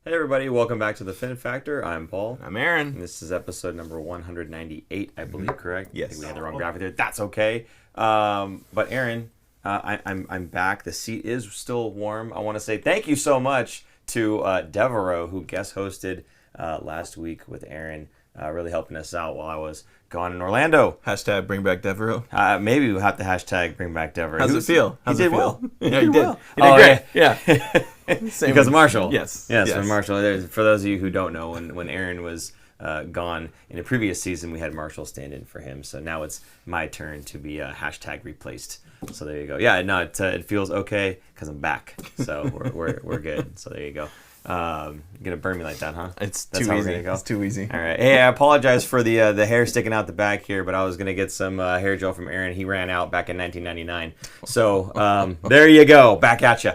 Hey everybody, welcome back to the Fin Factor. I'm Paul. I'm Aaron. And this is episode number 198, I believe, correct? Yes. I think we had the wrong graphic there. That's okay. But Aaron, I'm back. The seat is still warm. I want to say thank you so much to Devereaux, who guest hosted last week with Aaron, really helping us out while I was gone in Orlando. Hashtag bring back Devereaux. Maybe we'll have to hashtag bring back Devereaux. How's it feel? He did well. Yeah, he did. Well. He did great. Yeah. Because of Marshall. Yes. For Marshall. For those of you who don't know, when Aaron was gone in a previous season, we had Marshall stand in for him. So now it's my turn to be hashtag replaced. So there you go. Yeah, no, it feels okay because I'm back. So we're good. So there you go. You're gonna burn me like that, huh? That's too too easy. easy. It's too easy. All right. Hey, I apologize for the hair sticking out the back here, but I was gonna get some hair gel from Aaron. He ran out back in 1999. So there you go. Back at you.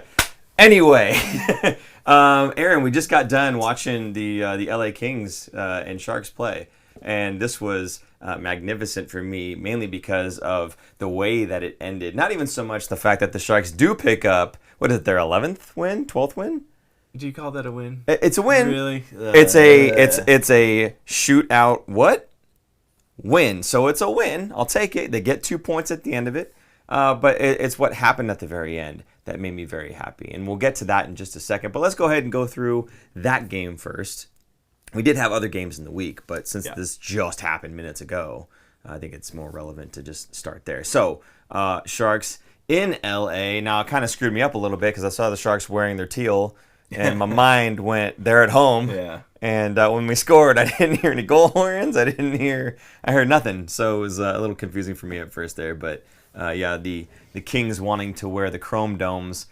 Anyway, Aaron, we just got done watching the LA Kings and Sharks play, and this was magnificent for me, mainly because of the way that it ended. Not even so much the fact that the Sharks do pick up, what is it, their 11th win, 12th win? Do you call that a win? It's a win. Really? It's a shootout win. So it's a win. I'll take it. They get 2 points at the end of it. But it's what happened at the very end that made me very happy. And we'll get to that in just a second. But let's go ahead and go through that game first. We did have other games in the week, but since this just happened minutes ago, I think it's more relevant to just start there. So, Sharks in LA. Now, it kind of screwed me up a little bit because I saw the Sharks wearing their teal, and my mind went, they're at home. Yeah. And when we scored, I didn't hear any goal horns. I heard nothing. So it was a little confusing for me at first there, but... the Kings wanting to wear the chrome domes,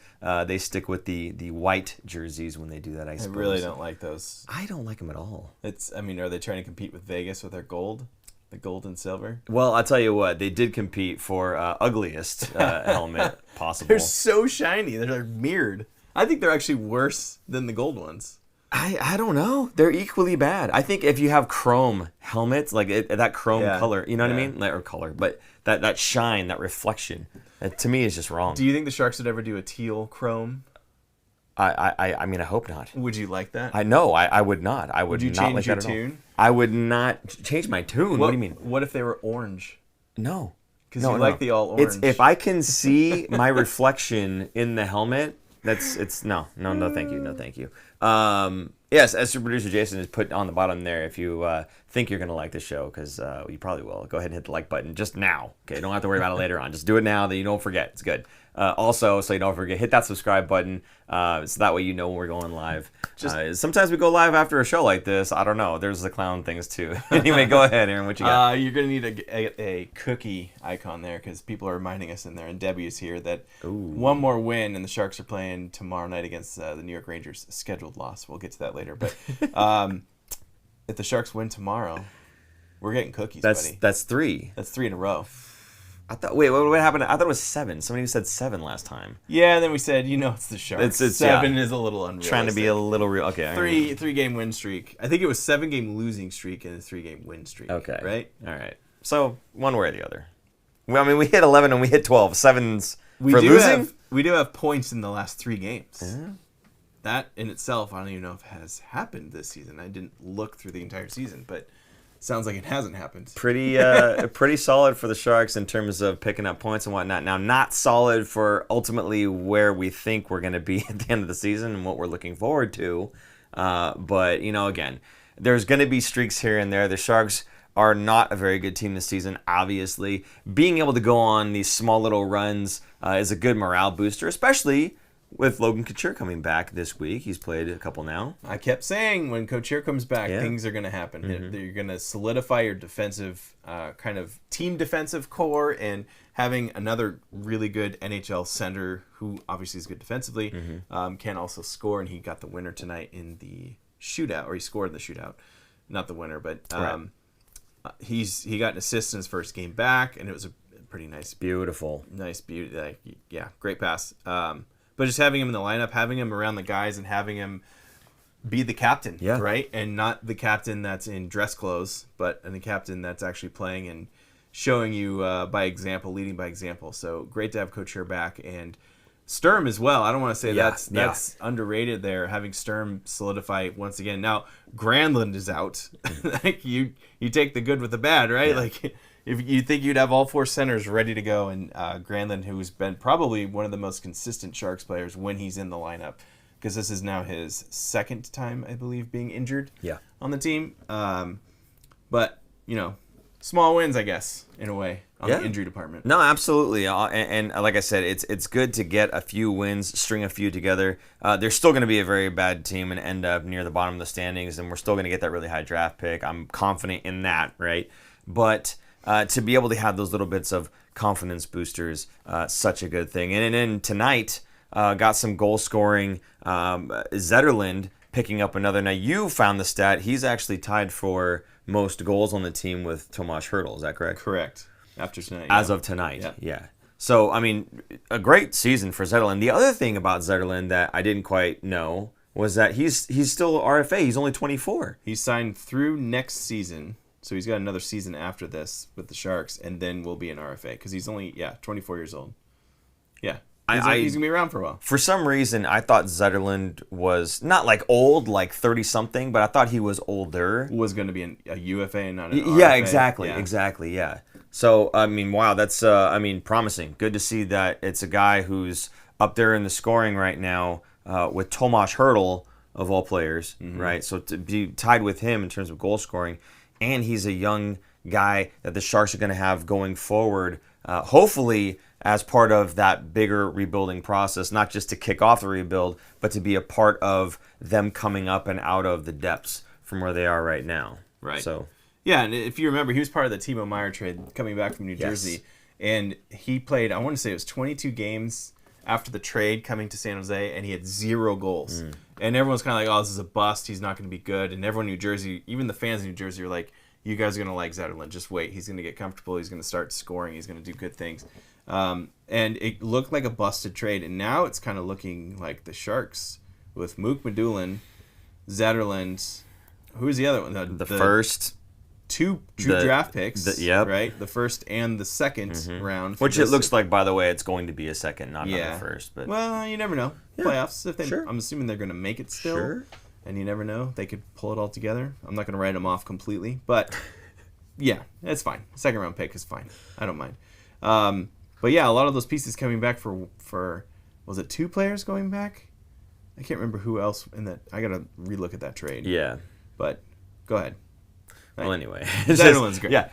they stick with the white jerseys when they do that, I suppose. I really don't like those. I don't like them at all. Are they trying to compete with Vegas with their gold? The gold and silver? Well, I'll tell you what, they did compete for ugliest helmet possible. They're so shiny. They're like mirrored. I think they're actually worse than the gold ones. I don't know. They're equally bad. I think if you have chrome helmets, like that chrome color, you know what I mean? Or color, but that shine, that reflection, that to me is just wrong. Do you think the Sharks would ever do a teal chrome? I mean, I hope not. Would you like that? I would not. I would you not change like your that at all. tune? I would not change my tune. What do you mean? What if they were orange? No. Because you like the all orange. If I can see my reflection in the helmet, it's no, thank you, no, thank you. Yes, as super producer Jason has put on the bottom there, if you think you're going to like the show, because you probably will, go ahead and hit the like button just now. Okay, don't have to worry about it later on. Just do it now, that you don't forget. It's good. Also, so you don't forget, hit that subscribe button, so that way you know when we're going live. Sometimes we go live after a show like this. I don't know. There's the clown things too. Anyway, go ahead, Aaron. What you got? You're going to need a cookie icon there, because people are reminding us in there, and Debbie is here, that one more win, and the Sharks are playing tomorrow night against the New York Rangers. Scheduled loss. We'll get to that later. But if the Sharks win tomorrow, we're getting cookies, buddy. That's 3. That's 3 in a row. I thought. Wait, what happened? I thought it was 7. Somebody said 7 last time. Yeah, and then we said, it's the Sharks. It's 7 is a little unrealistic. Trying to be a little real. Okay. Three game win streak. I think it was 7-game losing streak and a 3-game win streak. Okay. Right. All right. So one way or the other. Well, I mean, we hit 11 and we hit 12. 7's for losing. We do have points in the last 3 games. Yeah. That in itself, I don't even know if it has happened this season. I didn't look through the entire season, but sounds like it hasn't happened. Pretty solid for the Sharks in terms of picking up points and whatnot. Now, not solid for ultimately where we think we're going to be at the end of the season and what we're looking forward to. But, again, there's going to be streaks here and there. The Sharks are not a very good team this season, obviously. Being able to go on these small little runs is a good morale booster, especially with Logan Couture coming back this week. He's played a couple now. I kept saying when Couture comes back, things are going to happen. Mm-hmm. You're going to solidify your defensive, kind of team defensive core, and having another really good NHL center who obviously is good defensively, can also score, and he got the winner tonight in the shootout, or he scored in the shootout. Not the winner, but he got an assist in his first game back, and it was a pretty nice, beautiful, great pass. But just having him in the lineup, having him around the guys, and having him be the captain, right? And not the captain that's in dress clothes, but the captain that's actually playing and showing you by example, leading by example. So great to have Couture back, and Sturm as well. I don't want to say that's underrated there, having Sturm solidify once again. Now, Granlund is out. Like you take the good with the bad, right? Yeah. Like if you think you'd have all 4 centers ready to go, and Granlund, who's been probably one of the most consistent Sharks players when he's in the lineup, because this is now his 2nd time, I believe, being injured on the team. But, small wins, I guess, in a way, on the injury department. No, absolutely. And like I said, it's good to get a few wins, string a few together. They're still going to be a very bad team and end up near the bottom of the standings, and we're still going to get that really high draft pick. I'm confident in that, right? But to be able to have those little bits of confidence boosters, such a good thing. And then tonight, got some goal scoring. Zetterlund picking up another. Now, you found the stat. He's actually tied for most goals on the team with Tomas Hertl. Is that correct? Correct. After tonight. As of tonight, yeah. So, I mean, a great season for Zetterlund. The other thing about Zetterlund that I didn't quite know was that he's still RFA. He's only 24. He's signed through next season. So he's got another season after this with the Sharks, and then will be an RFA because he's only 24 years old. Yeah. He's going to be around for a while. For some reason, I thought Zetterlund was not like old, like 30-something, but I thought he was older. Was going to be a UFA and not an RFA. Yeah, exactly, yeah. So, I mean, wow, that's, promising. Good to see that it's a guy who's up there in the scoring right now with Tomas Hertl, of all players, right? So to be tied with him in terms of goal scoring, and he's a young guy that the Sharks are going to have going forward, hopefully as part of that bigger rebuilding process, not just to kick off the rebuild, but to be a part of them coming up and out of the depths from where they are right now. Right. So, yeah, and if you remember, he was part of the Timo Meier trade coming back from New Jersey, and he played, I want to say it was 22 games after the trade coming to San Jose, and he had 0 goals. And everyone's kind of like, oh, this is a bust, he's not going to be good. And everyone in New Jersey, even the fans in New Jersey, are like, you guys are going to like Zetterlund. Just wait. He's going to get comfortable. He's going to start scoring. He's going to do good things. And it looked like a busted trade. And now it's kind of looking like the Sharks with Mook Medulin, Zetterlund. Who's the other one? The first. Two draft picks, right? The first and the second round. Which it looks like, by the way, it's going to be a second, not another first. But well, you never know. Playoffs. If they, I'm assuming they're going to make it still. Sure. And you never know. They could pull it all together. I'm not going to write them off completely. But, yeah, it's fine. Second round pick is fine. I don't mind. But, yeah, a lot of those pieces coming back for was it 2 players going back? I can't remember who else in that. I got to relook at that trade. Yeah. But, go ahead. Well, anyway. Zetterlund's great. Yeah.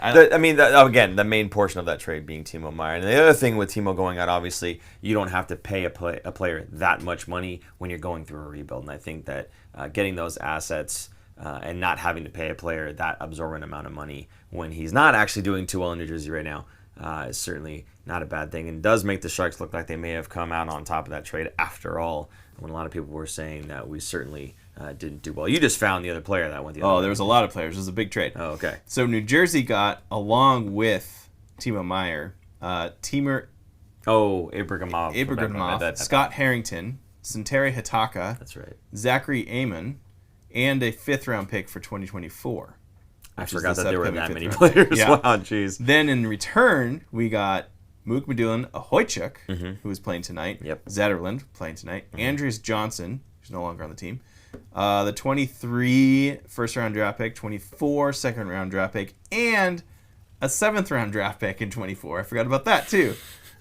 Again, the main portion of that trade being Timo Meier. And the other thing with Timo going out, obviously, you don't have to pay a player that much money when you're going through a rebuild. And I think that getting those assets and not having to pay a player that absorbent amount of money when he's not actually doing too well in New Jersey right now is certainly not a bad thing. And does make the Sharks look like they may have come out on top of that trade after all, when a lot of people were saying that we certainly didn't do well. You just found the other player that went the other way. There was a lot of players. It was a big trade. Oh, okay. So New Jersey got, along with Timo Meier, Ibrahimov, Scott Harrington, Santeri Hitaka. That's right. Zachary Amon, and a 5th-round pick for 2024. I forgot that there were that many players. Yeah. Wow, jeez. Then in return, we got Mook Medulin, Ahoychuk, who is playing tonight. Yep. Zetterlund, playing tonight. Andreas Johnson, who's no longer on the team. The 23 first-round draft pick, 24 second-round draft pick, and a 7th-round draft pick in 24. I forgot about that, too.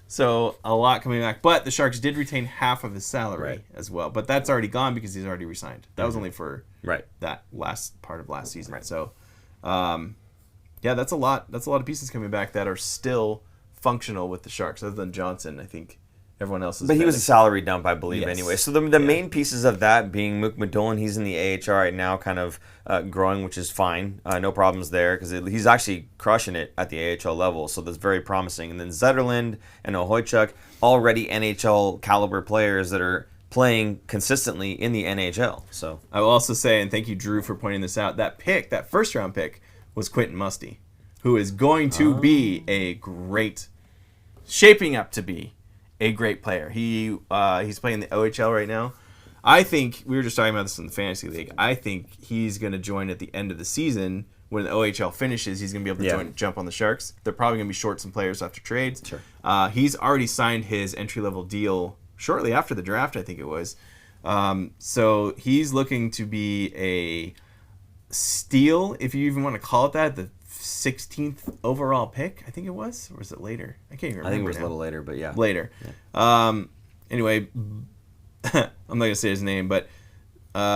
So a lot coming back. But the Sharks did retain half of his salary as well. But that's already gone because he's already resigned. That was only for that last part of last season. Right. So, that's a lot. That's a lot of pieces coming back that are still functional with the Sharks. Other than Johnson, I think everyone else is. But he was a salary dump, I believe, anyway. So the main pieces of that being Mook Medulin, he's in the AHL right now, kind of growing, which is fine. No problems there because he's actually crushing it at the AHL level. So that's very promising. And then Zetterlund and Ahoychuk, already NHL caliber players that are playing consistently in the NHL. So I will also say, and thank you, Drew, for pointing this out, that first-round pick was Quentin Musty, who is going to be shaping up to be a great player. He's playing the OHL right now. I think, we were just talking about this in the Fantasy League, I think he's going to join at the end of the season. When the OHL finishes, he's going to be able to jump on the Sharks. They're probably going to be short some players after trades. Sure. He's already signed his entry-level deal shortly after the draft, I think it was. So he's looking to be a steal, if you even want to call it that, the 16th overall pick, I think it was. Or was it later? I can't even remember. I think it was a little later, but yeah. Later. Yeah. Anyway, I'm not going to say his name, but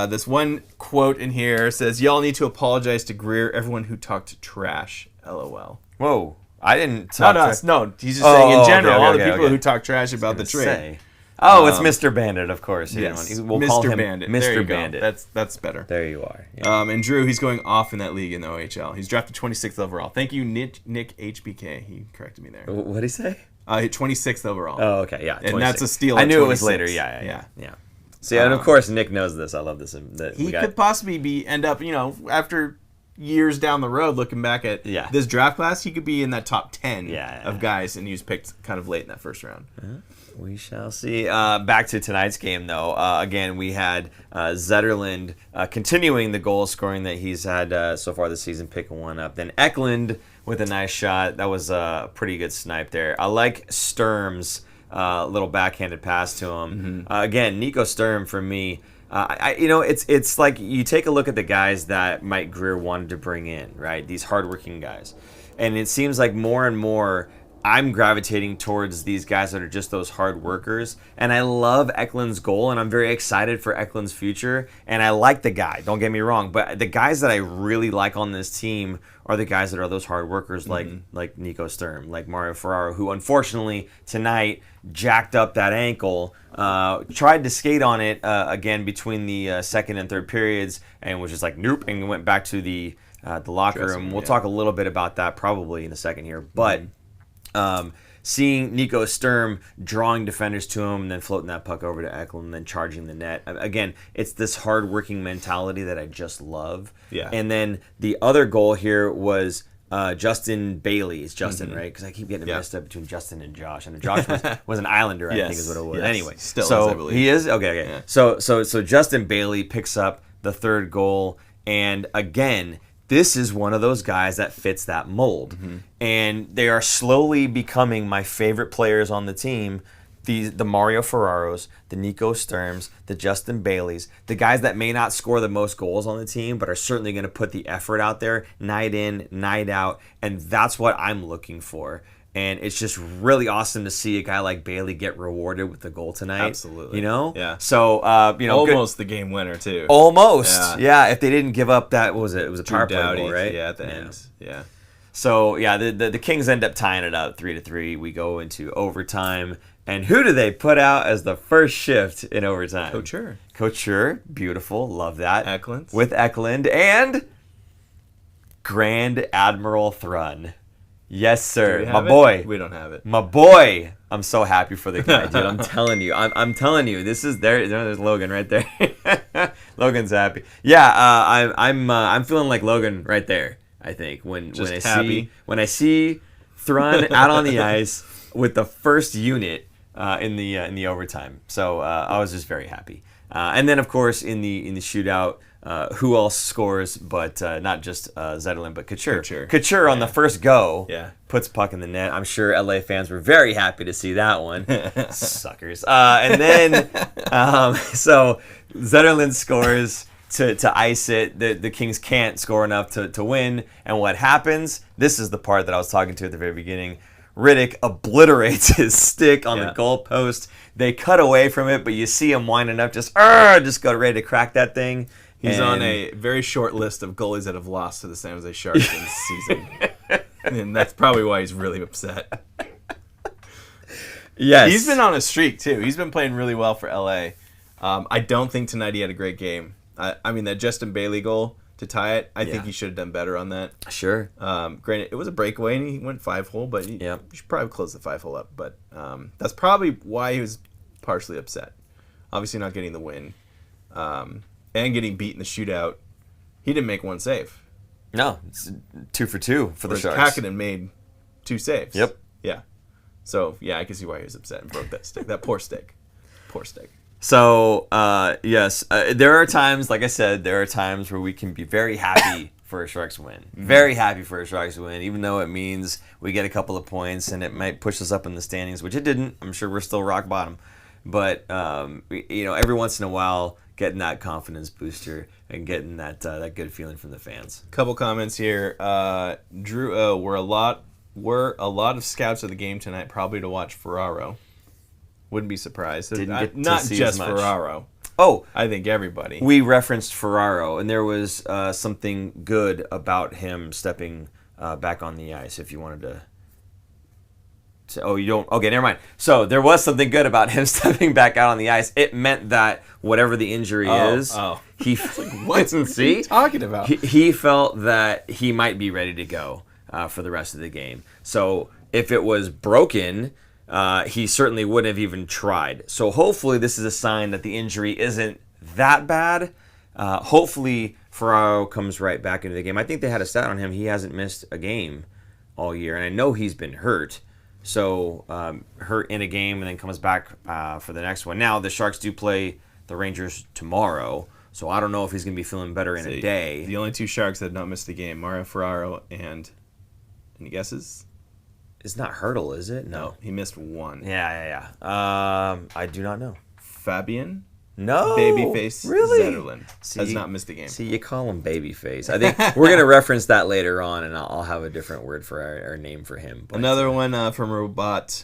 this one quote in here says, "Y'all need to apologize to Greer, everyone who talked trash. LOL." Whoa. I didn't talk trash. No, he's just saying in general, all the people who talk trash about the trade. It's Mr. Bandit, of course. Yes, we'll call him Bandit. Mr. Bandit. That's better. There you are. Yeah. And Drew, he's going off in that league in the OHL. He's drafted 26th overall. Thank you, Nick HBK. He corrected me there. What did he say? 26th overall. Oh, okay, yeah. 26. And that's a steal. I knew 26. it was later. Yeah. So, and of course, Nick knows this. I love this. He could possibly end up, after years down the road, looking back at this draft class, he could be in that top 10 of guys, and he was picked kind of late in that first round. We shall see. Back to tonight's game, though. Again, we had Zetterlund continuing the goal scoring that he's had so far this season, picking one up. Then Eklund with a nice shot. That was a pretty good snipe there. I like Sturm's little backhanded pass to him. Again, Nico Sturm for me. It's like you take a look at the guys that Mike Greer wanted to bring in, right? These hardworking guys, and it seems like more and more I'm gravitating towards these guys that are just those hard workers. And I love Eklund's goal, and I'm very excited for Eklund's future. And I like the guy, don't get me wrong, but the guys that I really like on this team are the guys that are those hard workers, like Nico Sturm, like Mario Ferraro, who unfortunately tonight jacked up that ankle, tried to skate on it again between the second and third periods, and was just like nope, and went back to the locker room. We'll talk a little bit about that probably in a second here, but seeing Nico Sturm drawing defenders to him and then floating that puck over to Eklund and then charging the net. Again, it's this hard-working mentality that I just love. Yeah. And then the other goal here was Justin Bailey. It's Justin, right? Because I keep getting messed up between Justin and Josh. And Josh was an Islander, I think is what it was. Yes. Anyway, Still so is, I believe. he is? Okay. Yeah. So Justin Bailey picks up the third goal. And again, this is one of those guys that fits that mold. And they are slowly becoming my favorite players on the team. The Mario Ferraros, the Nico Sturms, the Justin Baileys, the guys that may not score the most goals on the team, but are certainly going to put the effort out there night in, night out. And that's what I'm looking for. And it's just really awesome to see a guy like Bailey get rewarded with the goal tonight. Absolutely. Yeah. So, almost the game winner, too. Almost. Yeah. If they didn't give up that, what was it? It was a power play goal, right? Yeah, at the end. Yeah. So, the Kings end up tying it up 3-3. We go into overtime. And who do they put out as the first shift in overtime? Couture. Beautiful. Love that. Eklund. With Eklund. And Grand Admiral Thrun. Yes, sir. My boy. We don't have it. My boy. I'm so happy for the guy, dude. I'm telling you. I'm telling you. This is there. There's Logan right there. Logan's happy. Yeah. I'm feeling like Logan right there. I think when I see Thrun out on the ice with the first unit in the overtime. So I was just very happy. And then of course in the shootout. Who else scores but not just Zetterlund, but Couture. Couture on the first go puts puck in the net. I'm sure LA fans were very happy to see that one. Suckers. And then, so Zetterlund scores to ice it. The Kings can't score enough to win. And what happens? This is the part that I was talking to at the very beginning. Riddick obliterates his stick on the goalpost. They cut away from it, but you see him winding up, just got ready to crack that thing. He's on a very short list of goalies that have lost to the San Jose Sharks this season. And that's probably why he's really upset. Yes. He's been on a streak, too. He's been playing really well for LA. I don't think tonight he had a great game. I mean, that Justin Bailey goal to tie it, I think he should have done better on that. Sure. Granted, it was a breakaway, and he went 5-hole, but he should probably close the 5-hole up. But that's probably why he was partially upset. Obviously not getting the win. And getting beat in the shootout. He didn't make one save. No, it's 2 for 2 for the Sharks. Kakinen made 2 saves. Yep. Yeah. So, I can see why he was upset and broke that stick. That poor stick. Poor stick. So, yes, there are times, like I said, there are times where we can be very happy for a Sharks win. Very happy for a Sharks win, even though it means we get a couple of points and it might push us up in the standings, which it didn't. I'm sure we're still rock bottom. but every once in a while, getting that confidence booster and getting that good feeling from the fans. Couple comments here. Drew, were a lot of scouts at the game tonight, probably to watch Ferraro. Wouldn't be surprised. Not just Ferraro. Oh, I think everybody. We referenced Ferraro, and there was something good about him stepping back on the ice. If you wanted to. Oh, you don't? Okay, never mind. So there was something good about him stepping back out on the ice. It meant that whatever the injury is, he what? See? What are you talking about? He felt that he might be ready to go for the rest of the game. So if it was broken, he certainly wouldn't have even tried. So hopefully this is a sign that the injury isn't that bad. Hopefully Ferraro comes right back into the game. I think they had a stat on him. He hasn't missed a game all year, and I know he's been hurt. So hurt in a game and then comes back for the next one. Now the Sharks do play the Rangers tomorrow, so I don't know if he's going to be feeling better in a day. The only two Sharks that have not missed the game, Mario Ferraro and any guesses? It's not Hurdle, is it? No, he missed one. Yeah. I do not know. Fabian? No. Babyface really? Zetterlund has not missed the game. See, you call him Babyface. I think we're going to reference that later on, and I'll have a different word for our name for him. But, another one from Robot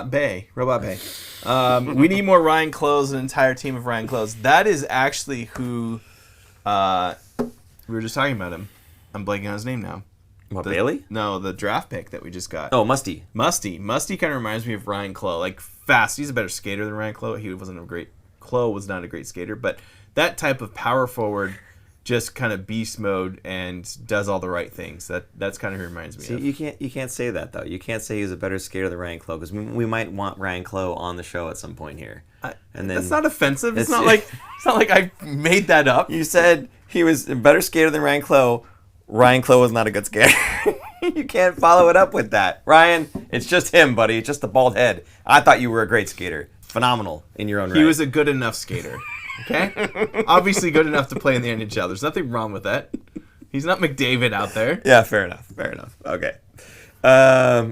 Bay. We need more Ryan Close, an entire team of Ryan Close. That is actually who we were just talking about him. I'm blanking on his name now. What, Bailey? No, the draft pick that we just got. Oh, Musty. Musty kind of reminds me of Ryan Clough. Like, fast. He's a better skater than Ryan Clough. Clough was not a great skater, but that type of power forward, just kind of beast mode and does all the right things. That's kind of who he reminds me of. You can't say that though. You can't say he's a better skater than Ryan Clough because we might want Ryan Clough on the show at some point here. That's not offensive. It's not like I made that up. You said he was a better skater than Ryan Clough. Ryan Clough was not a good skater. You can't follow it up with that, Ryan. It's just him, buddy. It's just the bald head. I thought you were a great skater. Phenomenal in your own right. He was a good enough skater. Okay? Obviously good enough to play in the NHL. There's nothing wrong with that. He's not McDavid out there. Yeah, fair enough. Okay. All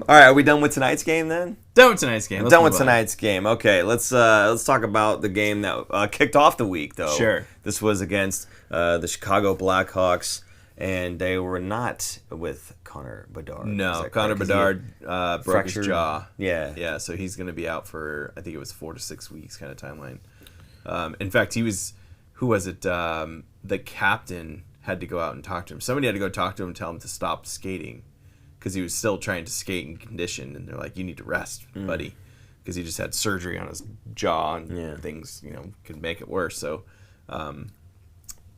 right, are we done with tonight's game then? Done with tonight's game. Okay, let's talk about the game that kicked off the week, though. Sure. This was against the Chicago Blackhawks, and they were not with Connor Bedard. No, Connor Bedard broke his jaw. Yeah, so he's going to be out for, I think it was 4 to 6 weeks kind of timeline. In fact, who was it? The captain had to go out and talk to him. Somebody had to go talk to him and tell him to stop skating because he was still trying to skate in condition. And they're like, you need to rest, buddy, because he just had surgery on his jaw and things, could make it worse. So, he's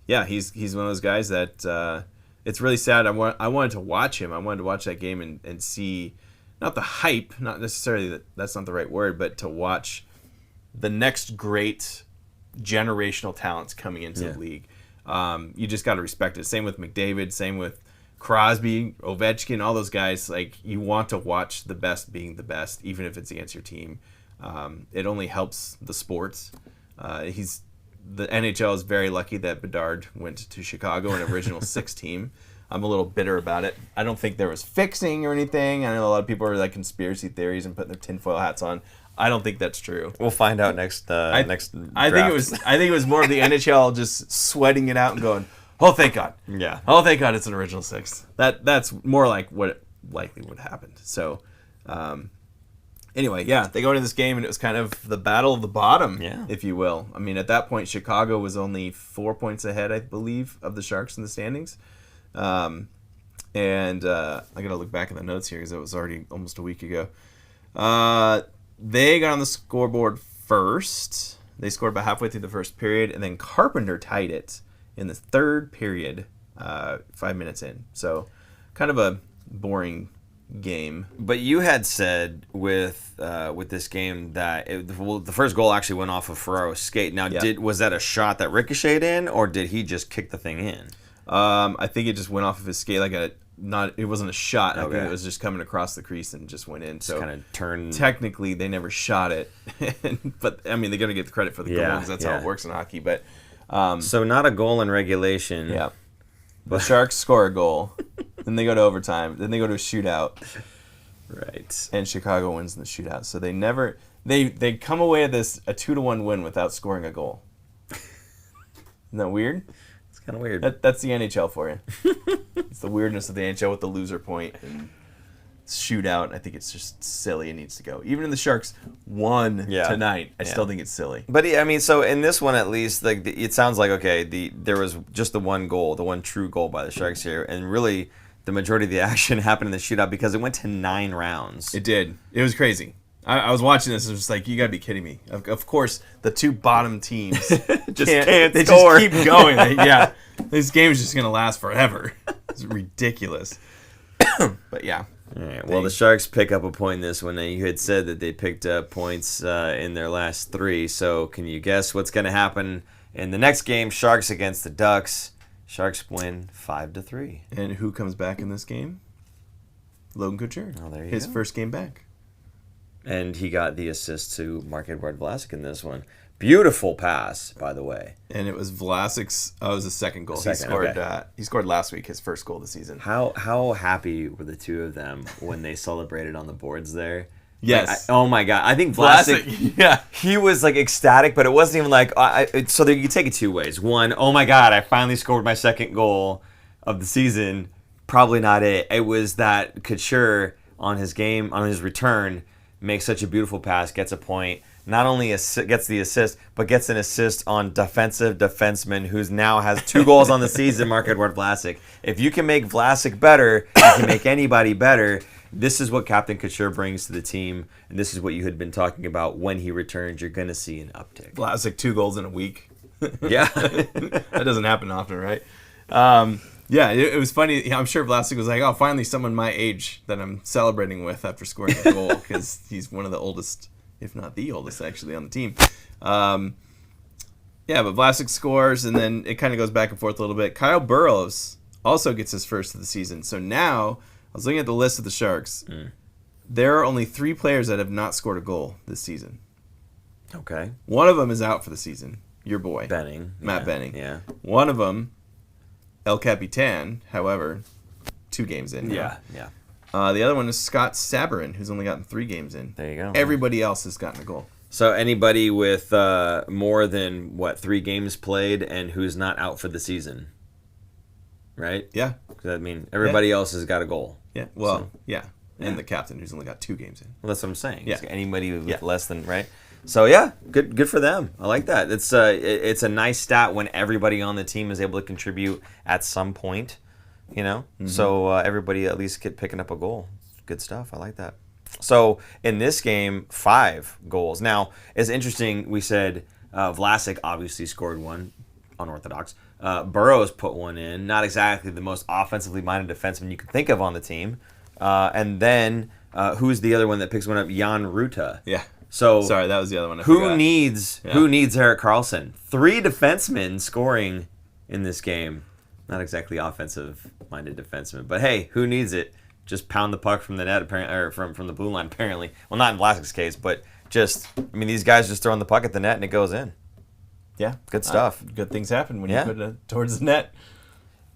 one of those guys that it's really sad. I wanted to watch him. I wanted to watch that game and see, not the hype, not necessarily that's not the right word, but to watch the next great generational talents coming into the league. You just got to respect it. Same with McDavid, same with Crosby, Ovechkin, all those guys. Like, you want to watch the best being the best, even if it's against your team. It only helps the sports. The NHL is very lucky that Bedard went to Chicago, an original 6 team. I'm a little bitter about it. I don't think there was fixing or anything. I know a lot of people are like conspiracy theories and putting their tinfoil hats on. I don't think that's true. We'll find out next. I think it was more of the NHL just sweating it out and going, "Oh, thank God! Yeah. Oh, thank God! It's an original 6." That's more like what likely would happen. So, anyway, they go into this game and it was kind of the battle of the bottom, if you will. I mean, at that point, Chicago was only 4 points ahead, I believe, of the Sharks in the standings. I gotta look back at the notes here because it was already almost a week ago. They got on the scoreboard first. They scored about halfway through the first period, and then Carpenter tied it in the third period, 5 minutes in. So, kind of a boring game. But you had said with this game that the first goal actually went off of Ferraro's skate. Now, was that a shot that ricocheted in, or did he just kick the thing in? I think it just went off of his skate it wasn't a shot. Okay. I think it was just coming across the crease and just went in. So kind of turned. Technically, they never shot it, but I mean, they got to get the credit for the goal because that's how it works in hockey. But so not a goal in regulation. Yeah, the Sharks score a goal, then they go to overtime, then they go to a shootout. Right. And Chicago wins in the shootout. So they never they come away with a 2-1 win without scoring a goal. Isn't that weird? It's kind of weird. That's the NHL for you. It's the weirdness of the NHL with the loser point and shootout. I think it's just silly. It needs to go. Even if the Sharks won tonight, I still think it's silly. But I mean, so in this one at least, like it sounds like there was just the one goal, the one true goal by the Sharks here, and really the majority of the action happened in the shootout because it went to 9 rounds. It did. It was crazy. I was watching this and was just like, you gotta be kidding me. Of course, the 2 bottom teams can't they score. Just keep going. This game is just gonna last forever. It's ridiculous. But yeah. All right. Well, the Sharks pick up a point in this one. You had said that they picked up points in their last 3. So can you guess what's going to happen in the next game? Sharks against the Ducks. Sharks win 5-3. And who comes back in this game? Logan Couture. Oh, there you His go. first game back. And he got the assist to Marc-Édouard Vlasic in this one. Beautiful pass, by the way. And it was Vlasic's. Oh, it was his second goal. He scored last week, his first goal of the season. How happy were the two of them when they celebrated on the boards there? Yes. Oh my God! I think Vlasic. He was like ecstatic, but it wasn't even like. So you take it 2 ways. One, oh my God, I finally scored my second goal of the season. Probably not it. It was that Couture on his return makes such a beautiful pass, gets a point. Not only gets the assist, but gets an assist on defenseman who's now has 2 goals on the season, Marc-Édouard Vlasic. If you can make Vlasic better, you can make anybody better. This is what Captain Couture brings to the team, and this is what you had been talking about. When he returns, you're going to see an uptick. Vlasic 2 goals in a week. Yeah. That doesn't happen often, right? It was funny. I'm sure Vlasic was like, oh, finally someone my age that I'm celebrating with after scoring a goal, because he's one of the oldest, if not the oldest, actually, on the team. But Vlasic scores, and then it kind of goes back and forth a little bit. Kyle Burroughs also gets his first of the season. So now, I was looking at the list of the Sharks. There are only 3 players that have not scored a goal this season. Okay. One of them is out for the season. Your boy. Matt Benning. Yeah. One of them, El Capitan, however, 2 games in. Yeah. The other one is Scott Sabrin, who's only gotten 3 games in. There you go. Everybody else has gotten a goal. So anybody with more than 3 games played and who's not out for the season, right? Yeah. I mean, everybody else has got a goal. Yeah. Well, and the captain, who's only got 2 games in. Well, that's what I'm saying. Yeah. Anybody with less than, right? So good for them. I like that. It's a nice stat when everybody on the team is able to contribute at some point, Mm-hmm. So everybody at least picking up a goal. Good stuff. I like that. So in this game, 5 goals. Now, it's interesting. We said Vlasic obviously scored one, unorthodox. Burroughs put one in. Not exactly the most offensively minded defenseman you could think of on the team. And then who's the other one that picks one up? Jan Ruuta. Yeah. So sorry, that was the other one. Who needs Erik Karlsson? 3 defensemen scoring in this game. Not exactly offensive-minded defensemen, but hey, who needs it? Just pound the puck from the net, apparently, or from the blue line. Apparently, well, not in Vlasic's case, but these guys just throwing the puck at the net and it goes in. Yeah, good stuff. Good things happen when you put it towards the net.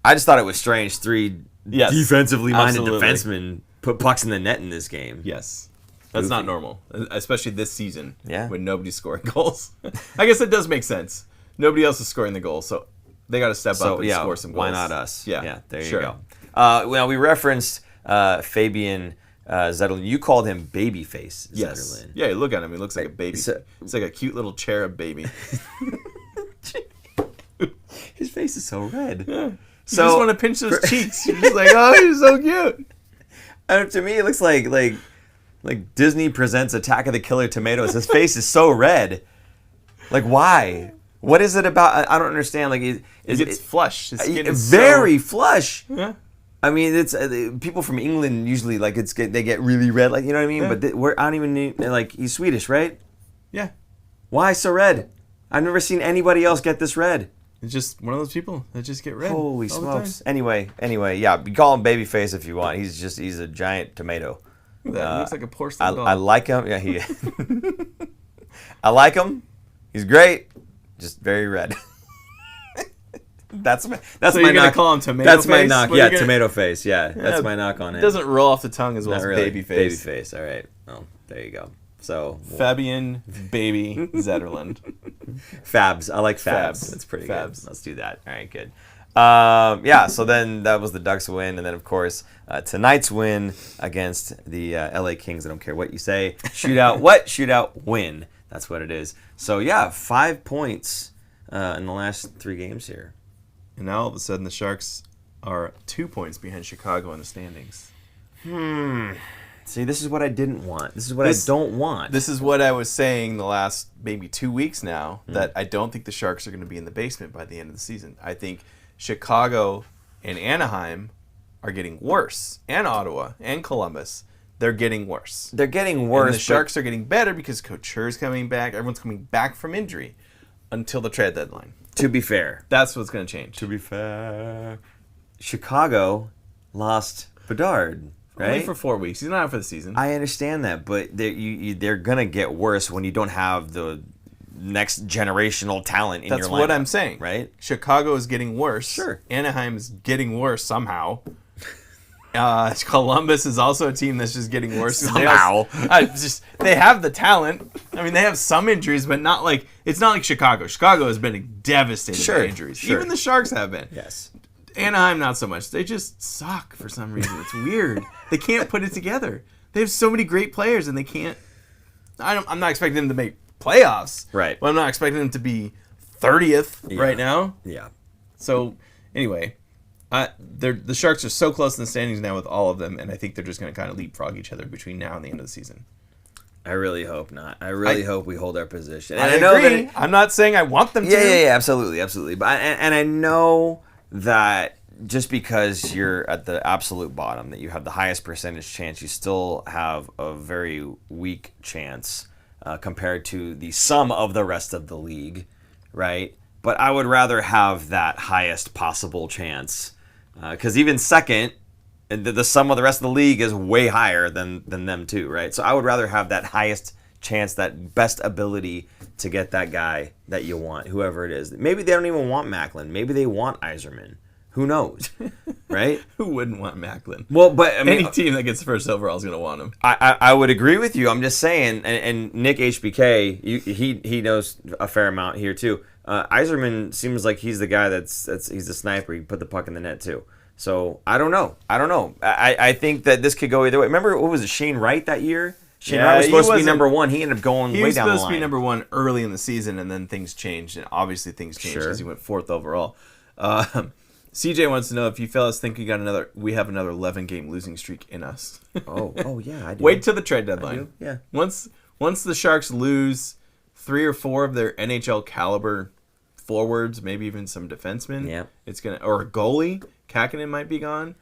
I just thought it was strange. 3 defensively-minded defensemen put pucks in the net in this game. Yes. That's not normal, especially this season when nobody's scoring goals. I guess it does make sense. Nobody else is scoring the goals, so they got to step up and score some goals. Why not us? Yeah, there you go. We referenced Fabian Zetterlund. You called him Babyface Zetterlund. Yeah, look at him. He looks like a baby. It's like a cute little cherub baby. His face is so red. Yeah. You just want to pinch those cheeks. You're just like, oh, he's so cute. To me, it looks like Disney presents Attack of the Killer Tomatoes. His face is so red. Like, why? What is it about? I don't understand. Like, it's flush. His skin is very flush. Yeah. I mean, it's people from England usually they get really red. Like, you know what I mean? Yeah. But I don't even need, he's Swedish, right? Yeah. Why so red? I've never seen anybody else get this red. It's just one of those people that just get red. Holy smokes! Anyway, yeah. You call him Babyface if you want. He's a giant tomato. Look at that. He looks like a porcelain doll. I like him. Yeah, he. I like him. He's great. Just very red. That's my you're knock. Call him tomato That's face? My knock. Yeah, tomato face. Yeah, that's my knock on it. It doesn't roll off the tongue as well as really. Babyface. Babyface. All right. Well, there you go. So Fabian baby Zetterlund. Fabs. I like Fabs. Fabs. That's pretty Fabs. good. Let's do that. All right, good. Yeah, so then that was the Ducks win. And then, of course, tonight's win against the LA Kings. I don't care what you say. Shootout. What? Shootout win. That's what it is. So, yeah, 5 points in the last 3 games here. And now, all of a sudden, the Sharks are 2 points behind Chicago in the standings. See, this is what I didn't want. This is what I don't want. This is what I was saying the last maybe 2 weeks now, that I don't think the Sharks are going to be in the basement by the end of the season. I think Chicago and Anaheim are getting worse, and Ottawa and Columbus. They're getting worse. They're getting worse. And the Sharks are getting better because Couture's coming back. Everyone's coming back from injury until the trade deadline. To be fair. That's what's going to change. To be fair. Chicago lost Bedard. Right? Only for 4 weeks. He's not out for the season. I understand that, but they're going to get worse when you don't have the next generational talent in your lineup. That's what I'm saying. Right? Chicago is getting worse. Sure. Anaheim is getting worse somehow. Columbus is also a team that's just getting worse. Somehow. They have the talent. I mean, they have some injuries, but not like it's not like Chicago. Chicago has been devastated by injuries. Sure. Even the Sharks have been. Yes. Anaheim, not so much. They just suck for some reason. It's weird. They can't put it together. They have so many great players, and they can't. I'm not expecting them to make playoffs. Right. But I'm not expecting them to be 30th right now. Yeah. So, anyway, the Sharks are so close in the standings now with all of them, and I think they're just going to kind of leapfrog each other between now and the end of the season. I really hope not. I really hope we hold our position. And I know agree. That I'm not saying I want them to. Yeah, absolutely. But and I know that just because you're at the absolute bottom, that you have the highest percentage chance, you still have a very weak chance compared to the sum of the rest of the league, right? But I would rather have that highest possible chance because even second, the sum of the rest of the league is way higher than them too, right? So I would rather have that highest chance, that best ability to get that guy that you want, whoever it is. Maybe they don't even want Macklin. Maybe they want Yzerman. Who knows, right? Who wouldn't want Macklin? Well, but I mean, any team that gets first overall is going to want him. I would agree with you. I'm just saying, and Nick HBK, he knows a fair amount here too. Yzerman seems like he's the guy he's a sniper. He put the puck in the net too. So I don't know. I think that this could go either way. Remember, what was it, Shane Wright that year? Shane Wright was supposed to be number one. He ended up going way down the line. He was supposed to be number one early in the season, and then things changed. And obviously things changed because he went 4th overall. CJ wants to know if you fellas think we have another 11-game losing streak in us. oh yeah, I do. Wait till the trade deadline. Yeah. Once the Sharks lose 3 or 4 of their NHL caliber forwards, maybe even some defensemen, or a goalie, Kakinen might be gone.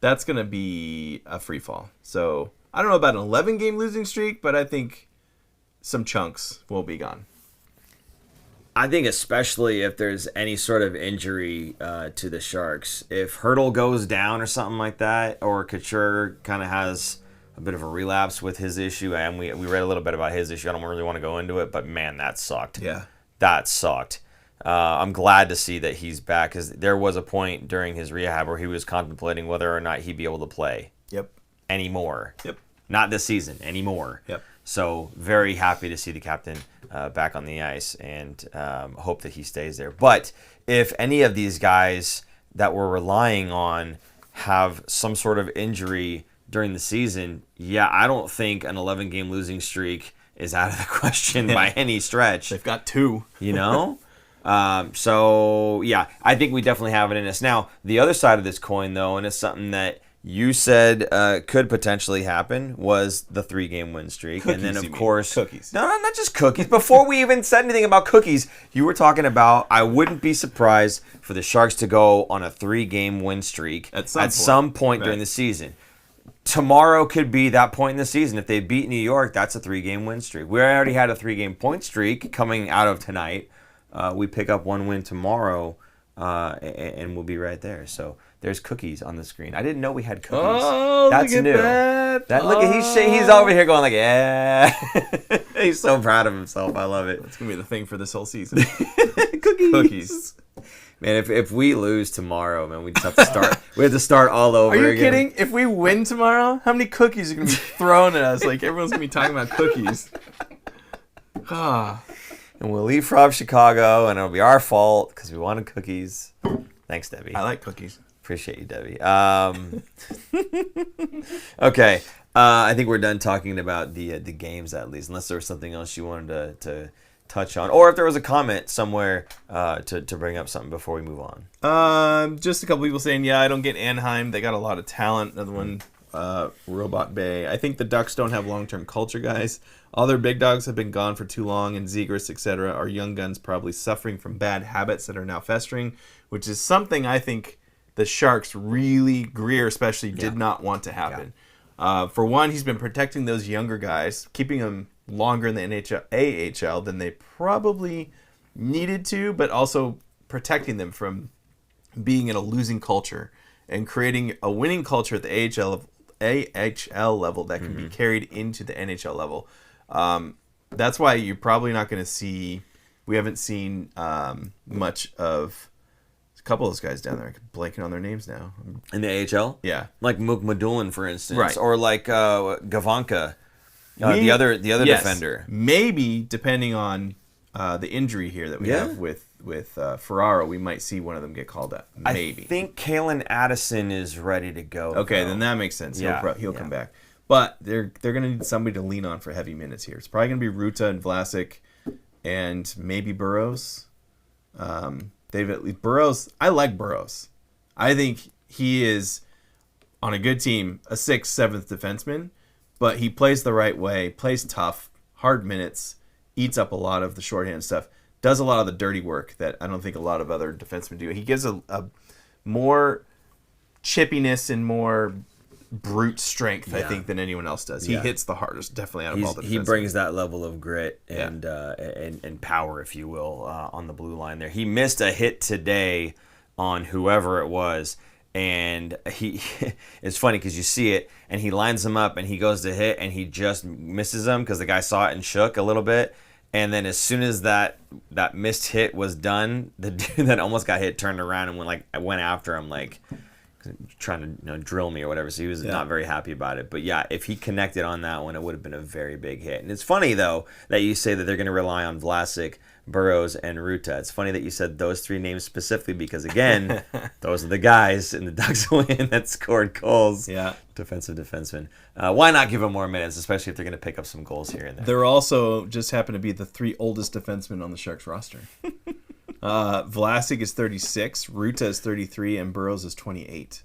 That's gonna be a free fall. So I don't know about an 11-game losing streak, but I think some chunks will be gone. I think especially if there's any sort of injury to the Sharks. If Hurdle goes down or something like that, or Couture kind of has a bit of a relapse with his issue, and we read a little bit about his issue. I don't really want to go into it, but man, that sucked. Yeah. That sucked. I'm glad to see that he's back, because there was a point during his rehab where he was contemplating whether or not he'd be able to play anymore. Yep. Not this season, anymore. Yep. So very happy to see the captain back on the ice, and hope that he stays there. But if any of these guys that we're relying on have some sort of injury during the season, I don't think an 11-game losing streak is out of the question by any stretch. They've got 2. You know? So, I think we definitely have it in us. Now, the other side of this coin, though, and it's something that you said could potentially happen, was the 3-game win streak. Cookies, and then, of course... Cookies. No, not just cookies. Before we even said anything about cookies, you were talking about, I wouldn't be surprised for the Sharks to go on a 3-game win streak at some point during the season. Tomorrow could be that point in the season. If they beat New York, that's a 3-game win streak. We already had a 3-game point streak coming out of tonight. We pick up 1 win tomorrow, and we'll be right there. So there's cookies on the screen. I didn't know we had cookies. Oh, that's look at new. that. Look at he's over here going like, yeah. He's so proud of himself. I love it. That's gonna be the thing for this whole season. Cookies. Man, if we lose tomorrow, man, we just have to start. We have to start all over again. Are you kidding? If we win tomorrow, how many cookies are going to be thrown at us? Like, everyone's going to be talking about cookies. And we'll leave from Chicago, and it'll be our fault because we wanted cookies. Thanks, Debbie. I like cookies. Appreciate you, Debbie. Okay. I think we're done talking about the games, at least, unless there was something else you wanted to touch on, or if there was a comment somewhere to bring up something before we move on. Just a couple people saying, I don't get Anaheim. They got a lot of talent. Another one, Robot Bay. I think the Ducks don't have long-term culture, guys. All their big dogs have been gone for too long, and Zegras, etc. Our young guns probably suffering from bad habits that are now festering, which is something I think the Sharks really, Greer especially, did not want to happen. Yeah. For one, he's been protecting those younger guys, keeping them longer in the AHL than they probably needed to, but also protecting them from being in a losing culture and creating a winning culture at the AHL level that can be carried into the NHL level. That's why you're probably not going to see. We haven't seen much of a couple of those guys down there. I'm blanking on their names now. In the AHL? Yeah. Like Mook Madulin, for instance. Right. Or like Gavanka, the other defender. Maybe, depending on the injury here that we have with Ferraro, we might see one of them get called up. Maybe. I think Kalen Addison is ready to go. Okay, then that makes sense. He'll come back. But they're going to need somebody to lean on for heavy minutes here. It's probably going to be Ruuta and Vlasic and maybe Burroughs. Burroughs, I like Burroughs. I think he is, on a good team, a 6th, 7th defenseman, but he plays the right way, plays tough, hard minutes, eats up a lot of the shorthand stuff, does a lot of the dirty work that I don't think a lot of other defensemen do. He gives a more chippiness and more brute strength, I think, than anyone else does. He hits the hardest, definitely, out of all the defensemen. He brings that level of grit and power, if you will, on the blue line there. He missed a hit today on whoever it was, and it's funny because you see it, and he lines him up, and he goes to hit, and he just misses him because the guy saw it and shook a little bit. And then as soon as that missed hit was done, the dude that almost got hit turned around and went after him like trying to drill me or whatever. So he was not very happy about it. But yeah, if he connected on that one, it would have been a very big hit. And it's funny though that you say that they're going to rely on Vlasic, Burroughs, and Ruuta. It's funny that you said those three names specifically because again, those are the guys in the Ducks win that scored goals. Yeah, defensive defensemen. Why not give them more minutes, especially if they're going to pick up some goals here and there? They're also just happen to be the 3 oldest defensemen on the Sharks roster. Vlasic is 36, Ruuta is 33, and Burroughs is 28.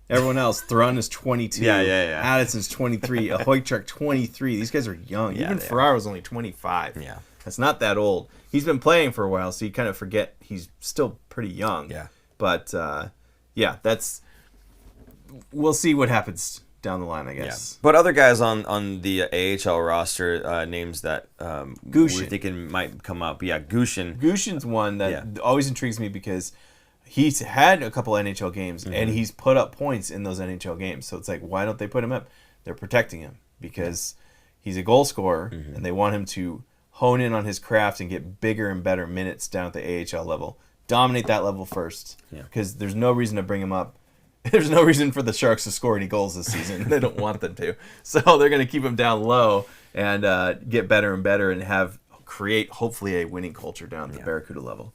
Everyone else, Thrun is 22. Yeah. Addison's 23. Ahoychuk 23. These guys are young. Yeah, even Ferraro's only 25. Yeah. That's not that old. He's been playing for a while, so you kind of forget he's still pretty young. Yeah. But, we'll see what happens down the line, I guess. Yeah. But other guys on the AHL roster, names that we're thinking might come up. Yeah, Gushin. Gushin's one that always intrigues me because he's had a couple NHL games, and he's put up points in those NHL games. So it's like, why don't they put him up? They're protecting him because he's a goal scorer, and they want him to hone in on his craft and get bigger and better minutes down at the AHL level. Dominate that level first because there's no reason to bring him up. There's no reason for the Sharks to score any goals this season. They don't want them to. So they're going to keep him down low and get better and better and create, hopefully, a winning culture down at the Barracuda level.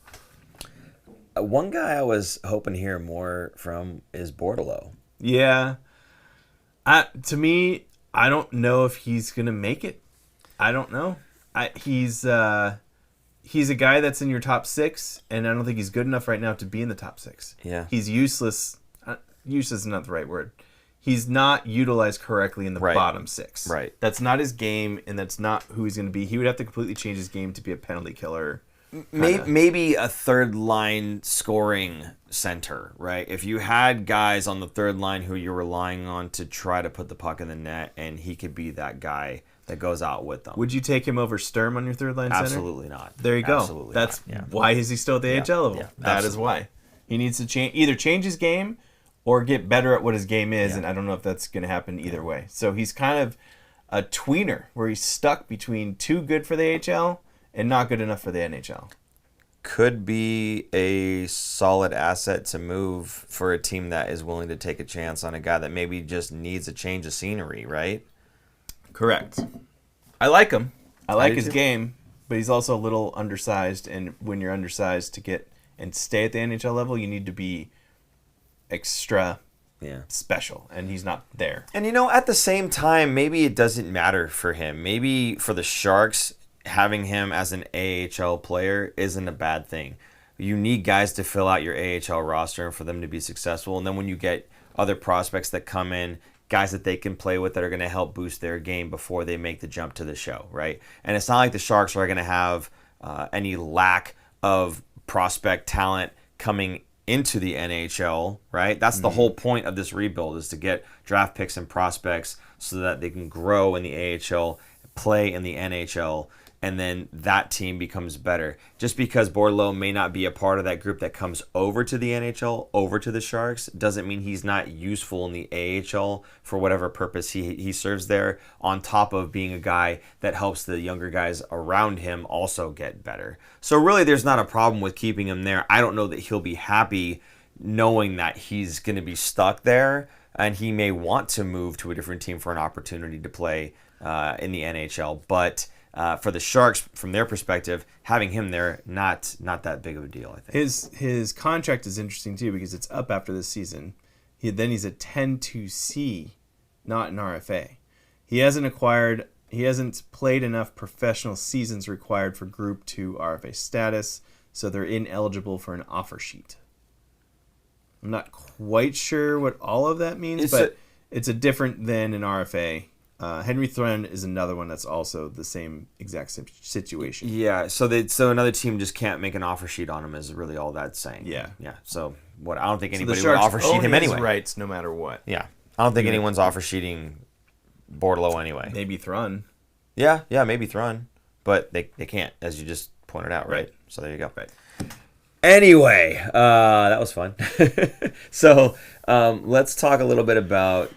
One guy I was hoping to hear more from is Bordelot. Yeah. To me, I don't know if he's going to make it. I don't know. He's a guy that's in your top 6, and I don't think he's good enough right now to be in the top 6. Yeah. He's useless. Useless is not the right word. He's not utilized correctly in the bottom 6. Right. That's not his game, and that's not who he's going to be. He would have to completely change his game to be a penalty killer. Maybe a third line scoring center, right? If you had guys on the third line who you're relying on to try to put the puck in the net, and he could be that guy that goes out with them. Would you take him over Sturm on your third line center? Absolutely not. There you go. Absolutely That's not. Yeah. why is he still at the AHL level? Yeah, that is why. He needs to either change his game or get better at what his game is, and I don't know if that's going to happen either way. So he's kind of a tweener where he's stuck between too good for the AHL and not good enough for the NHL. could be a solid asset to move for a team that is willing to take a chance on a guy that maybe just needs a change of scenery, right? Correct. I like him. I like his too. game, but he's also a little undersized, and when you're undersized to get and stay at the NHL level, you need to be extra special, and he's not there. And, at the same time, maybe it doesn't matter for him. Maybe for the Sharks, having him as an AHL player isn't a bad thing. You need guys to fill out your AHL roster and for them to be successful. And then when you get other prospects that come in, guys that they can play with that are going to help boost their game before they make the jump to the show, right? And it's not like the Sharks are going to have any lack of prospect talent coming into the NHL, right? That's the whole point of this rebuild, is to get draft picks and prospects so that they can grow in the AHL, play in the NHL, and then that team becomes better. Just because Bordelot may not be a part of that group that comes over to the NHL, over to the Sharks, doesn't mean he's not useful in the AHL for whatever purpose he serves there, on top of being a guy that helps the younger guys around him also get better. So really, there's not a problem with keeping him there. I don't know that he'll be happy knowing that he's going to be stuck there, and he may want to move to a different team for an opportunity to play in the NHL. But for the Sharks, from their perspective, having him there, not that big of a deal, I think. His contract is interesting, too, because it's up after this season. He's a 10-2C, not an RFA. He hasn't played enough professional seasons required for Group 2 RFA status, so they're ineligible for an offer sheet. I'm not quite sure what all of that means, but it's a different than an RFA. Henry Thrun is another one that's also the same exact situation. Yeah, so another team just can't make an offer sheet on him is really all that's saying. Yeah. So I don't think anybody would offer sheet him anyway. Rights no matter what. Yeah. I don't think anyone's offer sheeting Bordelot anyway. Maybe Thrun. Yeah, maybe Thrun. But they can't, as you just pointed out, right? So there you go. Right. Anyway, that was fun. So let's talk a little bit about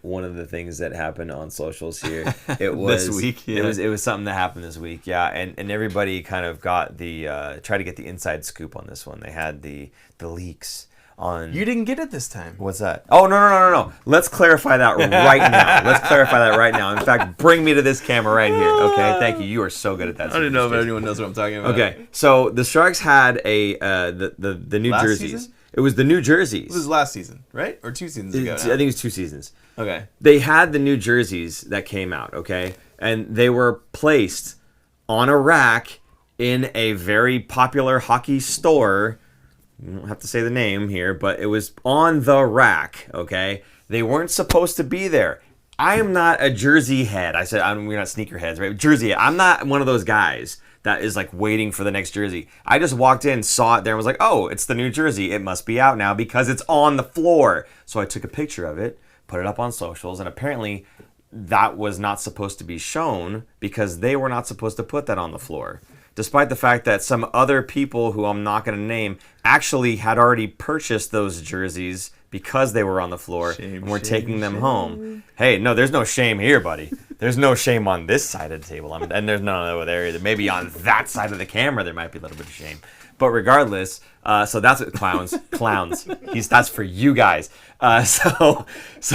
one of the things that happened on socials here. It was this week. Yeah. It was something that happened this week. Yeah, and everybody kind of got tried to get the inside scoop on this one. They had the leaks on. You didn't get it this time. What's that? Oh, no. Let's clarify that right now. In fact, bring me to this camera right here. Okay, thank you. You are so good at that. I don't know if anyone knows what I'm talking about. Okay, so the Sharks had the new last jerseys. Season? It was the new jerseys. This was last season, right? Or 2 seasons ago? I think it was 2 seasons. Okay. They had the new jerseys that came out, okay? And they were placed on a rack in a very popular hockey store. You don't have to say the name here, but it was on the rack, okay? They weren't supposed to be there. I am not a jersey head. We're not sneaker heads, right? Jersey head. I'm not one of those guys that is like waiting for the next jersey. I just walked in, saw it there, and was like, oh, it's the new jersey. It must be out now because it's on the floor. So I took a picture of it, put it up on socials, and apparently that was not supposed to be shown because they were not supposed to put that on the floor. Despite the fact that some other people who I'm not going to name actually had already purchased those jerseys because they were on the floor and were taking them home. Hey, no, there's no shame here, buddy. There's no shame on this side of the table. And there's none over there either. Maybe on that side of the camera there might be a little bit of shame. But regardless, so that's what clowns. That's for you guys. So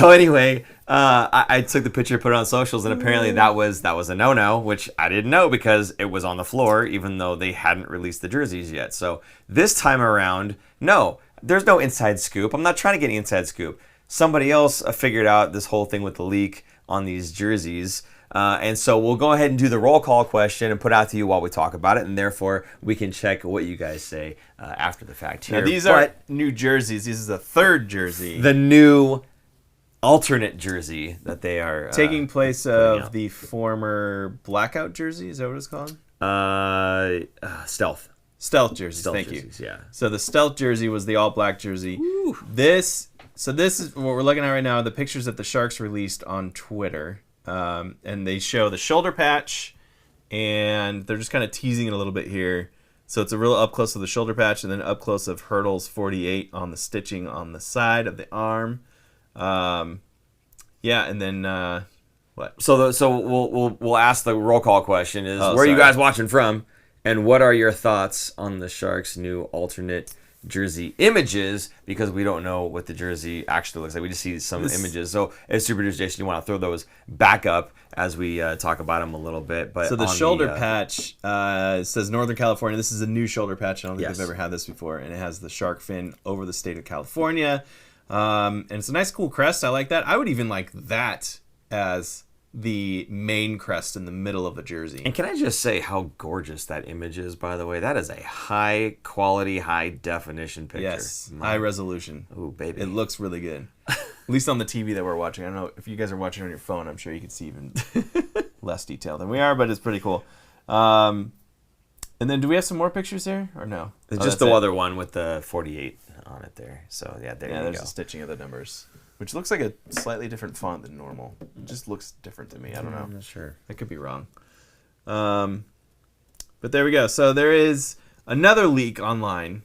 anyway, I took the picture, put it on socials, and apparently that was a no-no, which I didn't know because it was on the floor, even though they hadn't released the jerseys yet. So this time around, no, there's no inside scoop. I'm not trying to get an inside scoop. Somebody else figured out this whole thing with the leak on these jerseys. And so we'll go ahead and do the roll call question and put it out to you while we talk about it, and therefore we can check what you guys say after the fact here. Now, these aren't new jerseys. This is a third jersey. The new alternate jersey that they are taking place of the former blackout jersey. Is that what it's called? Stealth jerseys. Thank you. Yeah. So the stealth jersey was the all black jersey. Woo. This is what we're looking at right now. The pictures that the Sharks released on Twitter. And they show the shoulder patch, and they're just kind of teasing it a little bit here. So it's a real up close of the shoulder patch, and then up close of Hurdle's 48 on the stitching on the side of the arm. And then what? So we'll ask the roll call question: where are you guys watching from? And what are your thoughts on the Sharks' new alternate jersey images? Because we don't know what the jersey actually looks like. We just see some images. So, as Super Producer Jason, you want to throw those back up as we talk about them a little bit. But so the shoulder patch says Northern California. This is a new shoulder patch. I don't think I've ever had this before, and it has the shark fin over the state of California. And it's a nice, cool crest. I like that. I would even like that as the main crest in the middle of a jersey. And can I just say how gorgeous that image is, by the way? That is a high quality, high definition picture. Yes, high resolution. Ooh, baby. It looks really good. At least on the TV that we're watching. I don't know if you guys are watching on your phone, I'm sure you can see even less detail than we are, but it's pretty cool. And then do we have some more pictures there or no? It's just the other one with the 48 on it there. So yeah, there you go. There's the stitching of the numbers. Which looks like a slightly different font than normal. It just looks different to me. I don't know. I'm not sure. I could be wrong. But there we go. So there is another leak online.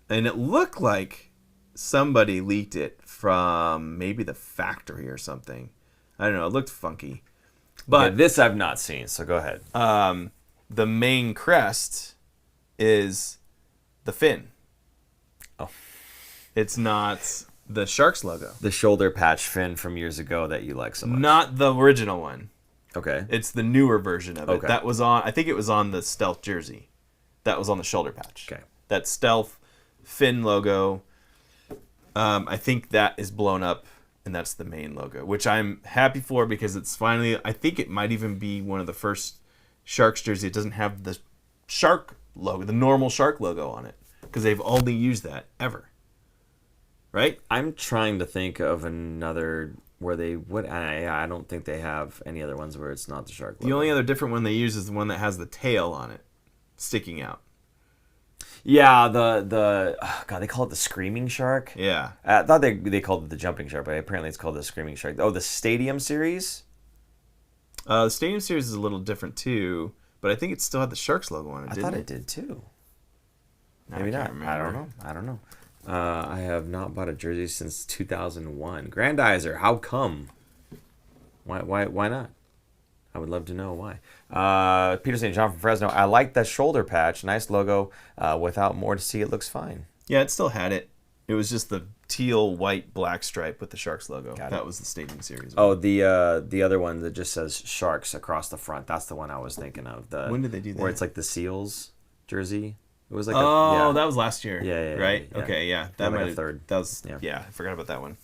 And it looked like somebody leaked it from maybe the factory or something. I don't know. It looked funky. But this I've not seen, so go ahead. The main crest is the fin. Oh. It's not the Sharks logo. The shoulder patch fin from years ago that you like so much. Not the original one. Okay. It's the newer version of it. Okay. That was on, I think it was on the Stealth jersey. That was on the shoulder patch. Okay. That Stealth fin logo, I think that is blown up, and that's the main logo, which I'm happy for because it's finally, I think it might even be one of the first Sharks jersey. It doesn't have the Shark logo, the normal Shark logo on it, because they've only used that ever. Right? I'm trying to think of another where they would. I don't think they have any other ones where it's not the shark logo. The only other different one they use is the one that has the tail on it, sticking out. Yeah, the God, they call it the screaming shark. Yeah. I thought they called it the jumping shark, but apparently it's called the screaming shark. Oh, the Stadium series. The Stadium series is a little different too, but I think it still had the Sharks logo on it. I thought it did too. Maybe not. I don't know. I have not bought a jersey since 2001. Grandizer, how come? Why not? I would love to know why. Peter St. John from Fresno. I like the shoulder patch. Nice logo. Without more to see, it looks fine. Yeah, it still had it. It was just the teal, white, black stripe with the Sharks logo. That was the Stadium series. Oh, the other one that just says Sharks across the front. That's the one I was thinking of. When did they do that? Where it's like the Seals jersey. It was like that was last year. Yeah, right? Yeah. Okay, yeah. That might have third. That was I forgot about that one.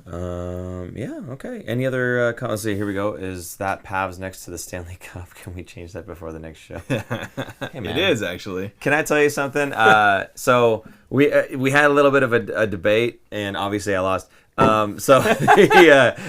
Okay. Any other comments? Here we go. Is that Pavs next to the Stanley Cup? Can we change that before the next show? Hey, it is actually. Can I tell you something? So we had a little bit of a debate, and obviously I lost. So the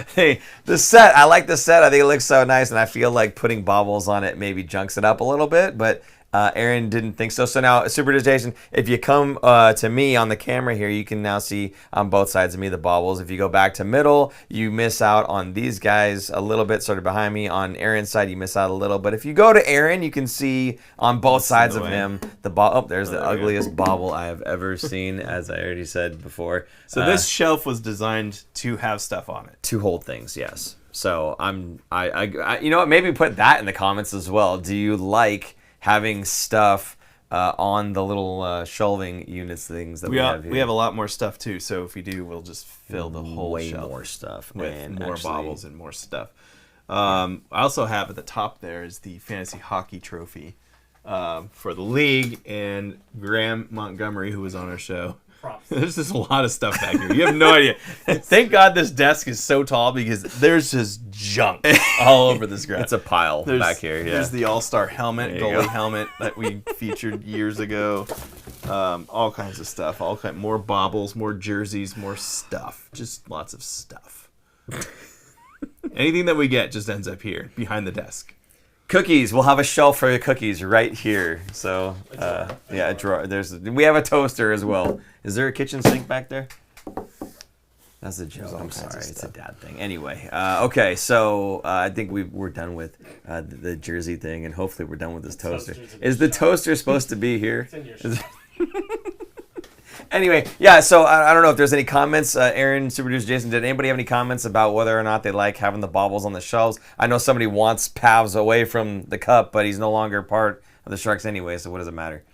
set, I like the set. I think it looks so nice, and I feel like putting baubles on it maybe junks it up a little bit, but Aaron didn't think so. So now, Super Jason, if you come to me on the camera here, you can now see on both sides of me the baubles. If you go back to middle, you miss out on these guys a little bit, sort of behind me. On Aaron's side, you miss out a little. But if you go to Aaron, you can see on both sides of him the bauble. Oh, there's the ugliest bauble I have ever seen, as I already said before. So this shelf was designed to have stuff on it. To hold things, yes. So I you know what? Maybe put that in the comments as well. Do you like having stuff on the little shelving units things that we have here? We have a lot more stuff too, so if we do, we'll just fill the whole shelf more stuff with more baubles and more stuff. I also have at the top there is the Fantasy Hockey Trophy for the league, and Graham Montgomery, who was on our show. There's just a lot of stuff back here. You have no idea. Thank God this desk is so tall because there's just junk all over this ground. It's a pile back here. Yeah. There's the All-Star helmet, goalie helmet that we featured years ago. All kinds of stuff. More baubles, more jerseys, more stuff. Just lots of stuff. Anything that we get just ends up here behind the desk. Cookies. We'll have a shelf for the cookies right here. So, a drawer. We have a toaster as well. Is there a kitchen sink back there? That's a joke. I'm sorry. It's a dad thing. Anyway, okay. So I think we're done with the jersey thing, and hopefully we're done with this toaster. Is the toaster supposed to be here? It's in your shop. Anyway, yeah, so I don't know if there's any comments. Aaron, Super Producer Jason, did anybody have any comments about whether or not they like having the baubles on the shelves? I know somebody wants Pavs away from the cup, but he's no longer part of the Sharks anyway, so what does it matter?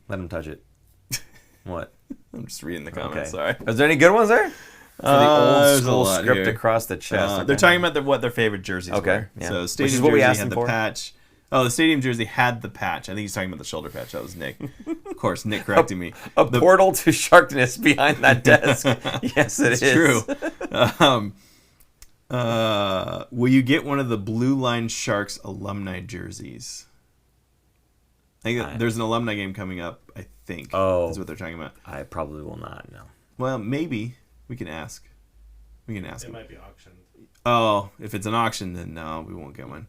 Let them touch it. What? I'm just reading the comments. Sorry. Is there any good ones there? For the old school script here. Across the chest. They're talking about what their favorite jerseys were. Yeah. So stadium what jersey we asked had them the for. patch. Oh, the stadium jersey had the patch. I think he's talking about the shoulder patch. That was Nick. Of course, Nick correcting me. A portal to Sharkness behind that desk. Yes, it is. True. Will you get one of the Blue Line Sharks alumni jerseys? I think there's an alumni game coming up, I think. Oh. That's what they're talking about. I probably will not, no. Well, maybe. We can ask. It might be auctioned. Oh, if it's an auction, then no, we won't get one.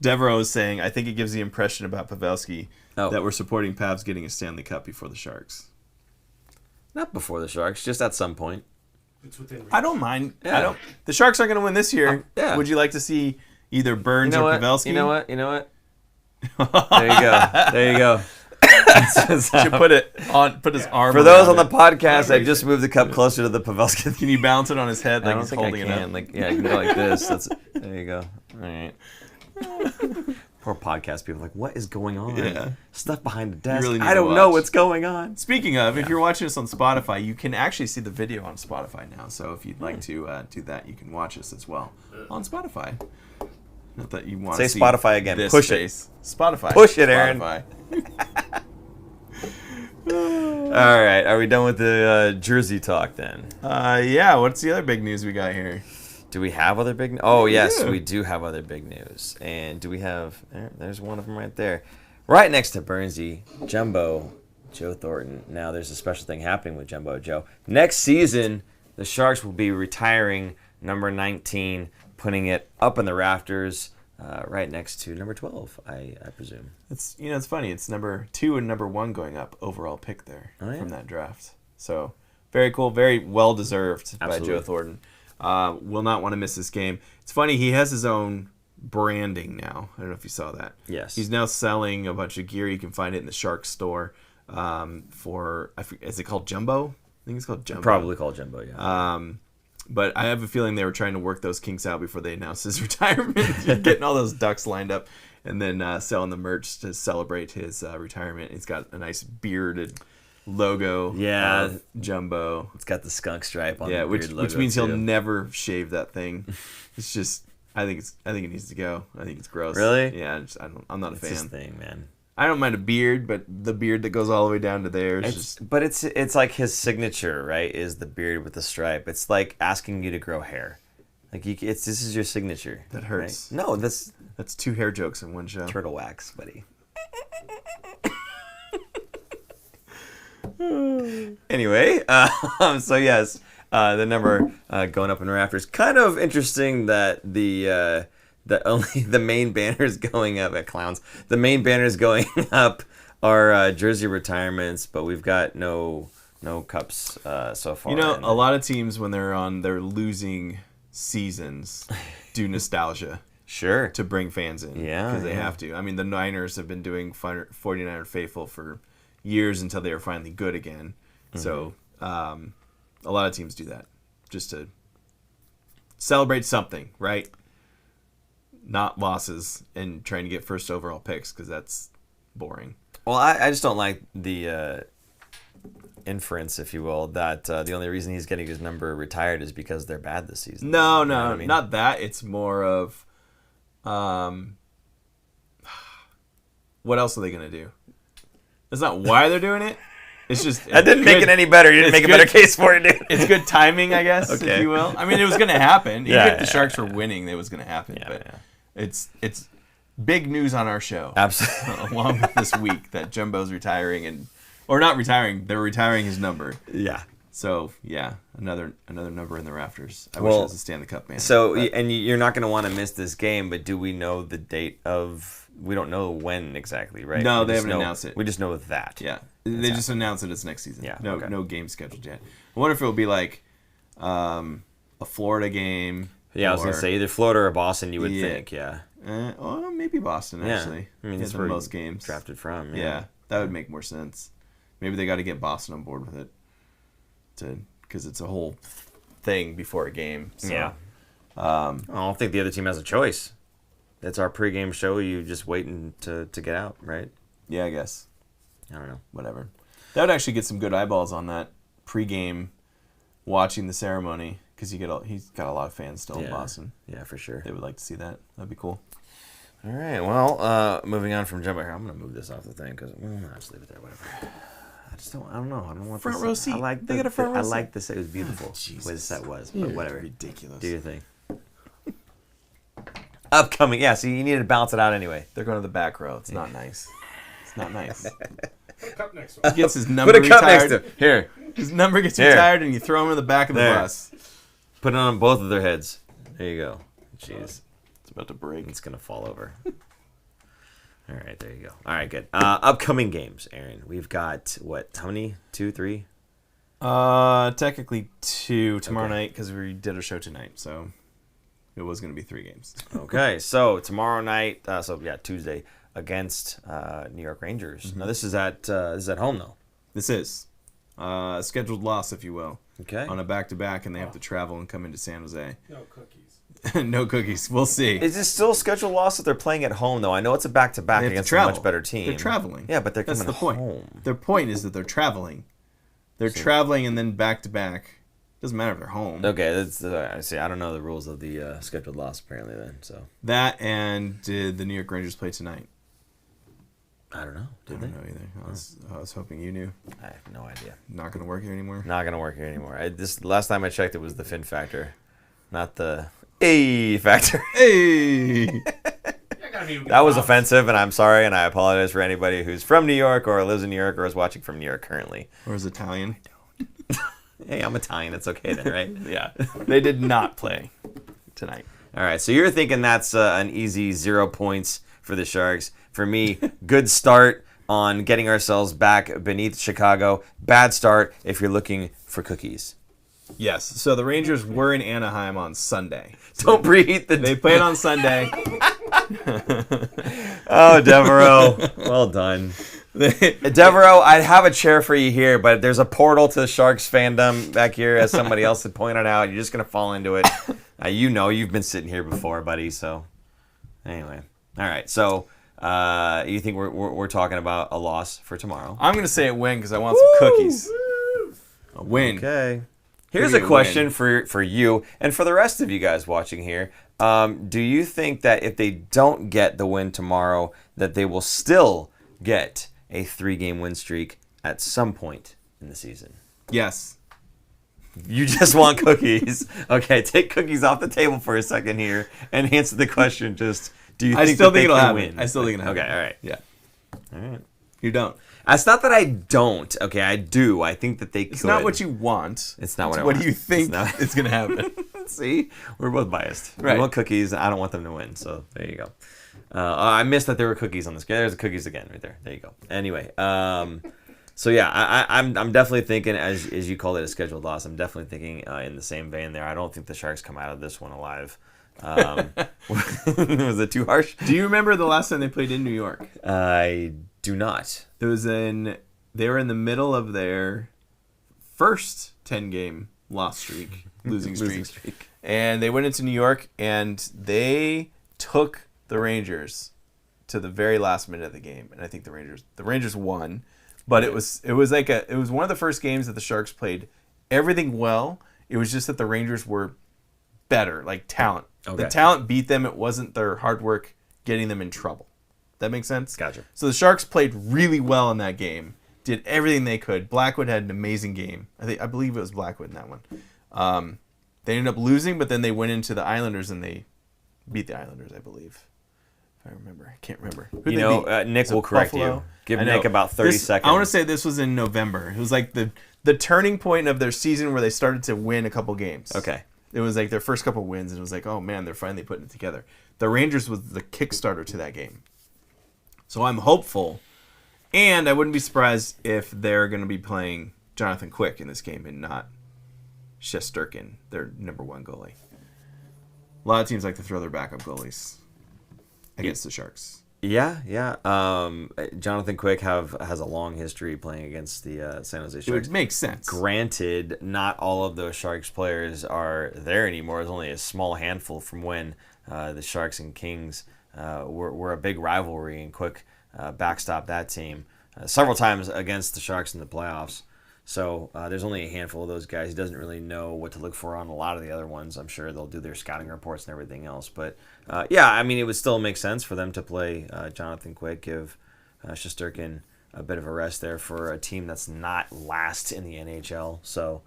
Devereaux is saying, I think it gives the impression about Pavelski that we're supporting Pavs getting a Stanley Cup before the Sharks. Not before the Sharks, just at some point. It's within reach. I don't mind. Yeah. The Sharks are going to win this year. Yeah. Would you like to see either Burns or Pavelski? You know what? There you go. Should put his arm. For those on the podcast, I just moved the cup closer to the Pavelski. Can you bounce it on his head like he's holding it up? Yeah, you can go like this. There you go. All right. Poor podcast people, like, what is going on? Yeah. Stuff behind the desk. Really I don't know what's going on. Speaking of, if you're watching us on Spotify, you can actually see the video on Spotify now. So if you'd like to do that, you can watch us as well on Spotify. Not that you want to say Spotify again. Push face. It. Spotify. Push it, Aaron. Spotify. All right. Are we done with the jersey talk then? Yeah. What's the other big news we got here? Do we have other big news? Oh, yes, we do have other big news. And do we have... There's one of them right there. Right next to Burnsy, Jumbo, Joe Thornton. Now, there's a special thing happening with Jumbo Joe. Next season, the Sharks will be retiring number 19, putting it up in the rafters right next to number 12, I presume. It's funny. It's number 2 and number 1 going up overall pick there from that draft. So, very cool. Very well-deserved by Joe Thornton. Will not want to miss this game. It's funny, he has his own branding now. I don't know if you saw that. Yes. He's now selling a bunch of gear. You can find it in the Shark store is it called Jumbo? I think it's called Jumbo. Probably called Jumbo, yeah. But I have a feeling they were trying to work those kinks out before they announced his retirement. Getting all those ducks lined up and then selling the merch to celebrate his retirement. He's got a nice bearded logo. Yeah, Jumbo. It's got the skunk stripe on the beard logo, which means too. he'll never shave that thing. It's just, I think it needs to go. I think it's gross. Really? Yeah, I'm not a fan. It's his thing, man. I don't mind a beard, but the beard that goes all the way down to there is just. But it's like his signature, right? Is the beard with the stripe? It's like asking you to grow hair. Like this is your signature. That hurts. Right? No, that's 2 hair jokes in one show. Turtle wax, buddy. Anyway, so yes, the number going up in the rafters. Kind of interesting that the main banners going up at Clowns. The main banners going up are jersey retirements, but we've got no cups so far. A lot of teams when they're on their losing seasons do nostalgia. Sure. To bring fans in. Yeah. Because they have to. I mean, the Niners have been doing 49er Faithful for years until they are finally good again. Mm-hmm. So a lot of teams do that just to celebrate something, right? Not losses and trying to get first overall picks because that's boring. Well, I just don't like the inference, if you will, that the only reason he's getting his number retired is because they're bad this season. No, not that. It's more of what else are they going to do? That's not why they're doing it. It's just that didn't make it any better. You didn't make a better case for it, dude. It's good timing, I guess, if you will. I mean, it was going to happen. Even if the Sharks were winning, it was going to happen. It's big news on our show. Absolutely. Along with this week that Jumbo's retiring or not retiring. They're retiring his number. Yeah. So yeah, another number in the rafters. I wish it was a Stanley Cup man. So and you're not going to want to miss this game, but do we know the date of? We don't know when exactly, right? No, they haven't announced it. We just know that. Yeah, they just announced it as next season. Yeah, no game scheduled yet. I wonder if it will be like a Florida game. Yeah, I was going to say either Florida or Boston. You would think, yeah. Maybe Boston actually. I mean, that's where where most games drafted from. Yeah, that would make more sense. Maybe they got to get Boston on board with it, because it's a whole thing before a game. So. Yeah. I don't think the other team has a choice. It's our pregame show. You just waiting to get out, right? Yeah, I guess. I don't know. Whatever. That would actually get some good eyeballs on that pregame watching the ceremony because he's got a lot of fans still in Boston. Yeah, for sure. They would like to see that. That'd be cool. All right. Well, moving on from jump here, I'm gonna move this off the thing because I'll just leave it there. Whatever. I don't know. I don't want front this. row seat. They got a front row seat. I like this. It was beautiful. The way the set was, but whatever. Ridiculous. Do your thing. Upcoming. Yeah. So you need to balance it out anyway. They're going to the back row. It's not nice. It's not nice. Put a cup next to him. He gets his number Put a cup retired. next to here. His number gets retired, and you throw him in the back of the bus. Put it on both of their heads. There you go. Jeez. It's about to break. It's going to fall over. All right, there you go. All right, good. Upcoming games, Aaron. We've got, how many? 2, 3? Technically 2 tomorrow night because we did a show tonight, so it was going to be 3 games. Okay, so tomorrow night, Tuesday, against New York Rangers. Mm-hmm. Now, this is at home, though. This is a scheduled loss, if you will. Okay. On a back-to-back, and they have to travel and come into San Jose. No cookies. No cookies. We'll see. Is this still a scheduled loss that they're playing at home, though? I know it's a back-to-back against a much better team. They're traveling. Yeah, but they're That's coming the point. home. Their point is that they're traveling. They're traveling and then back-to-back. Doesn't matter if they're home. Okay, that's I see. I don't know the rules of the scheduled loss, apparently, then. So that, and did the New York Rangers play tonight? I don't know. I don't know either. I was hoping you knew. I have no idea. Not going to work here anymore? Not going to work here anymore. Last time I checked, it was the fin factor, not the A factor. Hey! That was offensive, and I'm sorry, and I apologize for anybody who's from New York or lives in New York or is watching from New York currently. Or is Italian? Hey, I'm Italian. It's okay then, right? Yeah. They did not play tonight. All right, so you're thinking that's an easy 0 points for the Sharks. For me, good start on getting ourselves back beneath Chicago. Bad start if you're looking for cookies. Yes. So the Rangers were in Anaheim on Sunday. So Don't preheat the... They played on Sunday. Oh, Devereaux. Well done. Devereaux, I'd have a chair for you here, but there's a portal to the Sharks fandom back here, as somebody else had pointed out. You're just going to fall into it. You've been sitting here before, buddy. So, anyway. All right. So, you think we're talking about a loss for tomorrow? I'm going to say a win because I want some cookies. A win. Okay. Here's a question for you and for the rest of you guys watching here. Do you think that if they don't get the win tomorrow, that they will still get a 3-game win streak at some point in the season? Yes. You just want cookies. Okay, take cookies off the table for a second here and answer the question. Just, do you think I still that think they it'll can happen. win? I still think it'll happen. Okay, all right. Yeah. All right. You don't. It's not that I don't. Okay, I do. I think that they could. It's not what you want. It's not what I want. want. What do you think It's is going to happen? See? We're both biased. Right. We want cookies. I don't want them to win. So there you go. I missed that there were cookies on this. There's the cookies again right there. There you go. Anyway, so yeah, I'm definitely thinking, as you called it, a scheduled loss. I'm definitely thinking in the same vein there. I don't think the Sharks come out of this one alive. Was it too harsh? Do you remember the last time they played in New York? I do not. They were in the middle of their first 10-game loss streak, losing streak. And they went into New York and they took the Rangers to the very last minute of the game. And I think the Rangers won, but it was one of the first games that the Sharks played everything well. It was just that the Rangers were better, like talent. Okay. The talent beat them. It wasn't their hard work getting them in trouble. That makes sense? Gotcha. So the Sharks played really well in that game. Did everything they could. Blackwood had an amazing game. I believe it was Blackwood in that one. They ended up losing, but then they went into the Islanders and they beat the Islanders, I believe. If I remember. I can't remember. Nick will correct you. Give Nick about 30 seconds. I want to say this was in November. It was like the turning point of their season where they started to win a couple games. Okay. It was like their first couple wins, and it was like, oh man, they're finally putting it together. The Rangers was the kickstarter to that game. So I'm hopeful, and I wouldn't be surprised if they're going to be playing Jonathan Quick in this game and not Shesterkin, their number 1 goalie. A lot of teams like to throw their backup goalies against the Sharks. Yeah. Jonathan Quick has a long history playing against the San Jose Sharks. It makes sense. Granted, not all of those Sharks players are there anymore. There's only a small handful from when the Sharks and Kings were a big rivalry, and Quick backstopped that team several times against the Sharks in the playoffs. So there's only a handful of those guys. He doesn't really know what to look for on a lot of the other ones. I'm sure they'll do their scouting reports and everything else. But, it would still make sense for them to play Jonathan Quick, give Shesterkin a bit of a rest there for a team that's not last in the NHL. So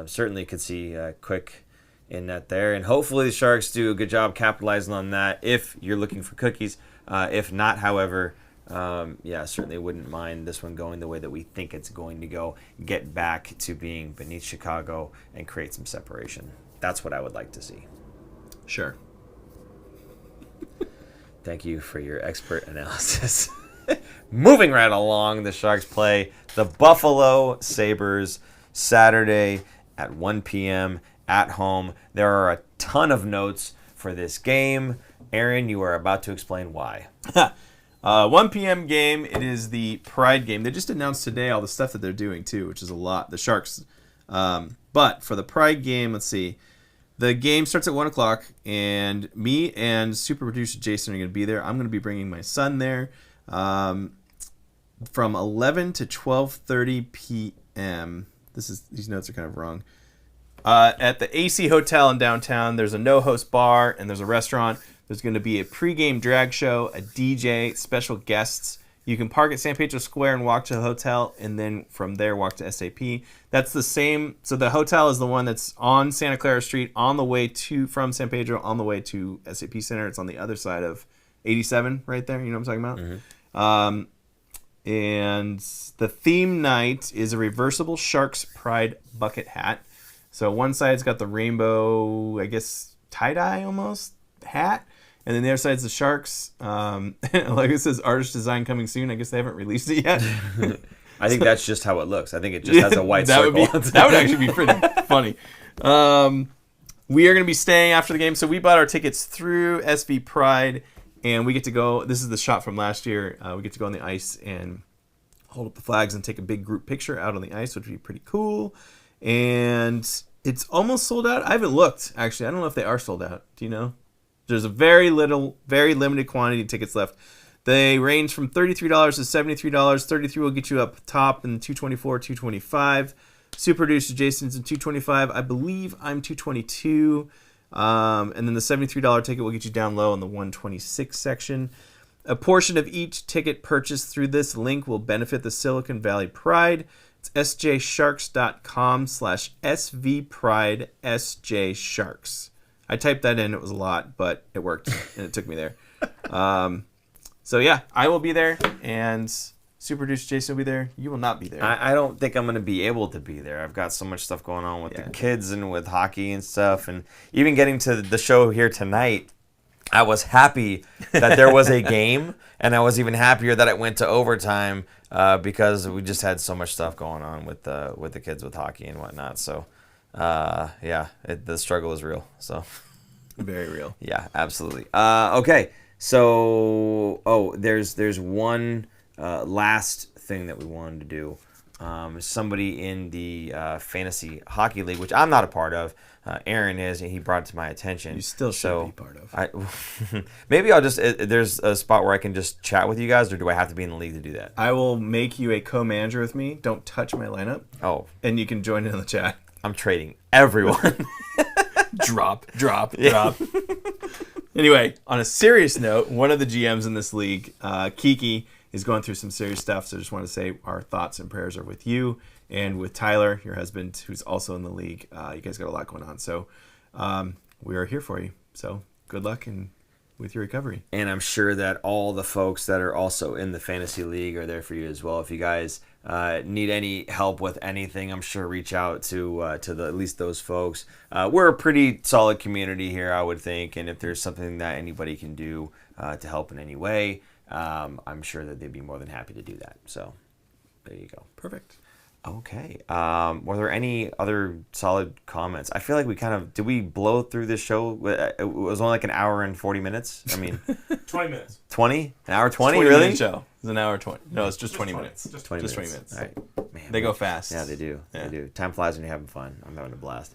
certainly could see Quick in net there. And hopefully the Sharks do a good job capitalizing on that if you're looking for cookies. If not, however... certainly wouldn't mind this one going the way that we think it's going to go. Get back to being beneath Chicago and create some separation. That's what I would like to see. Sure. Thank you for your expert analysis. Moving right along, the Sharks play the Buffalo Sabres Saturday at 1 p.m. at home. There are a ton of notes for this game. Aaron, you are about to explain why. 1 p.m. game. It is the Pride game. They just announced today all the stuff that they're doing too, which is a lot. The Sharks. But for the Pride game, let's see. The game starts at 1 o'clock, and me and super producer Jason are going to be there. I'm going to be bringing my son there from 11 to 12:30 p.m. These notes are kind of wrong. At the AC Hotel in downtown, there's a no-host bar, and there's a restaurant. There's going to be a pregame drag show, a DJ, special guests. You can park at San Pedro Square and walk to the hotel, and then from there walk to SAP. That's the same. So the hotel is the one that's on Santa Clara Street on the way from San Pedro on the way to SAP Center. It's on the other side of 87 right there. You know what I'm talking about? Mm-hmm. And the theme night is a reversible Sharks Pride bucket hat. So one side's got the rainbow, I guess, tie-dye almost hat. And then the other side's the Sharks. Like it says, artist design coming soon. I guess they haven't released it yet. I think that's just how it looks. I think it just has a white circle. That would actually be pretty funny. We are going to be staying after the game. So we bought our tickets through SV Pride. And we get to go. This is the shot from last year. We get to go on the ice and hold up the flags and take a big group picture out on the ice, which would be pretty cool. And it's almost sold out. I haven't looked, actually. I don't know if they are sold out. Do you know? There's a very limited quantity of tickets left. They range from $33 to $73. $33 will get you up top, and $224, $225. Super producer Jason's in $225. I believe I'm $222. And then the $73 ticket will get you down low in the $126 section. A portion of each ticket purchased through this link will benefit the Silicon Valley Pride. It's sjsharks.com/svpridesjsharks. I typed that in. It was a lot, but it worked, and it took me there. So, yeah, I will be there, and super producer Jason will be there. You will not be there. I don't think I'm going to be able to be there. I've got so much stuff going on with the kids and with hockey and stuff. And even getting to the show here tonight, I was happy that there was a game, and I was even happier that it went to overtime because we just had so much stuff going on with the kids with hockey and whatnot. So... the struggle is real. So very real. Yeah, absolutely. Okay, so there's one last thing that we wanted to do. Somebody in the fantasy hockey league, which I'm not a part of. Aaron is, and he brought it to my attention. You still should be part of. Maybe I'll just. There's a spot where I can just chat with you guys, or do I have to be in the league to do that? I will make you a co-manager with me. Don't touch my lineup. Oh, and you can join in the chat. I'm trading everyone. drop. Anyway, on a serious note, one of the GMs in this league, Kiki, is going through some serious stuff. So I just want to say our thoughts and prayers are with you and with Tyler, your husband, who's also in the league. You guys got a lot going on. So we are here for you. So good luck and with your recovery. And I'm sure that all the folks that are also in the fantasy league are there for you as well. If you guys need any help with anything, I'm sure reach out to at least those folks. We're a pretty solid community here, I would think. And if there's something that anybody can do to help in any way, I'm sure that they'd be more than happy to do that. So there you go. Perfect. Okay. Were there any other solid comments? I feel like we did we blow through this show? It was only like an hour and 40 minutes. I mean, 20 minutes. 20? An hour 20, 20 really? minute show. It's an hour 20. No, it's just 20 minutes. Just 20 Just minutes. 20 minutes. All right. Man, They go fast. Yeah, they do. Yeah. They do. Time flies when you're having fun. I'm having a blast.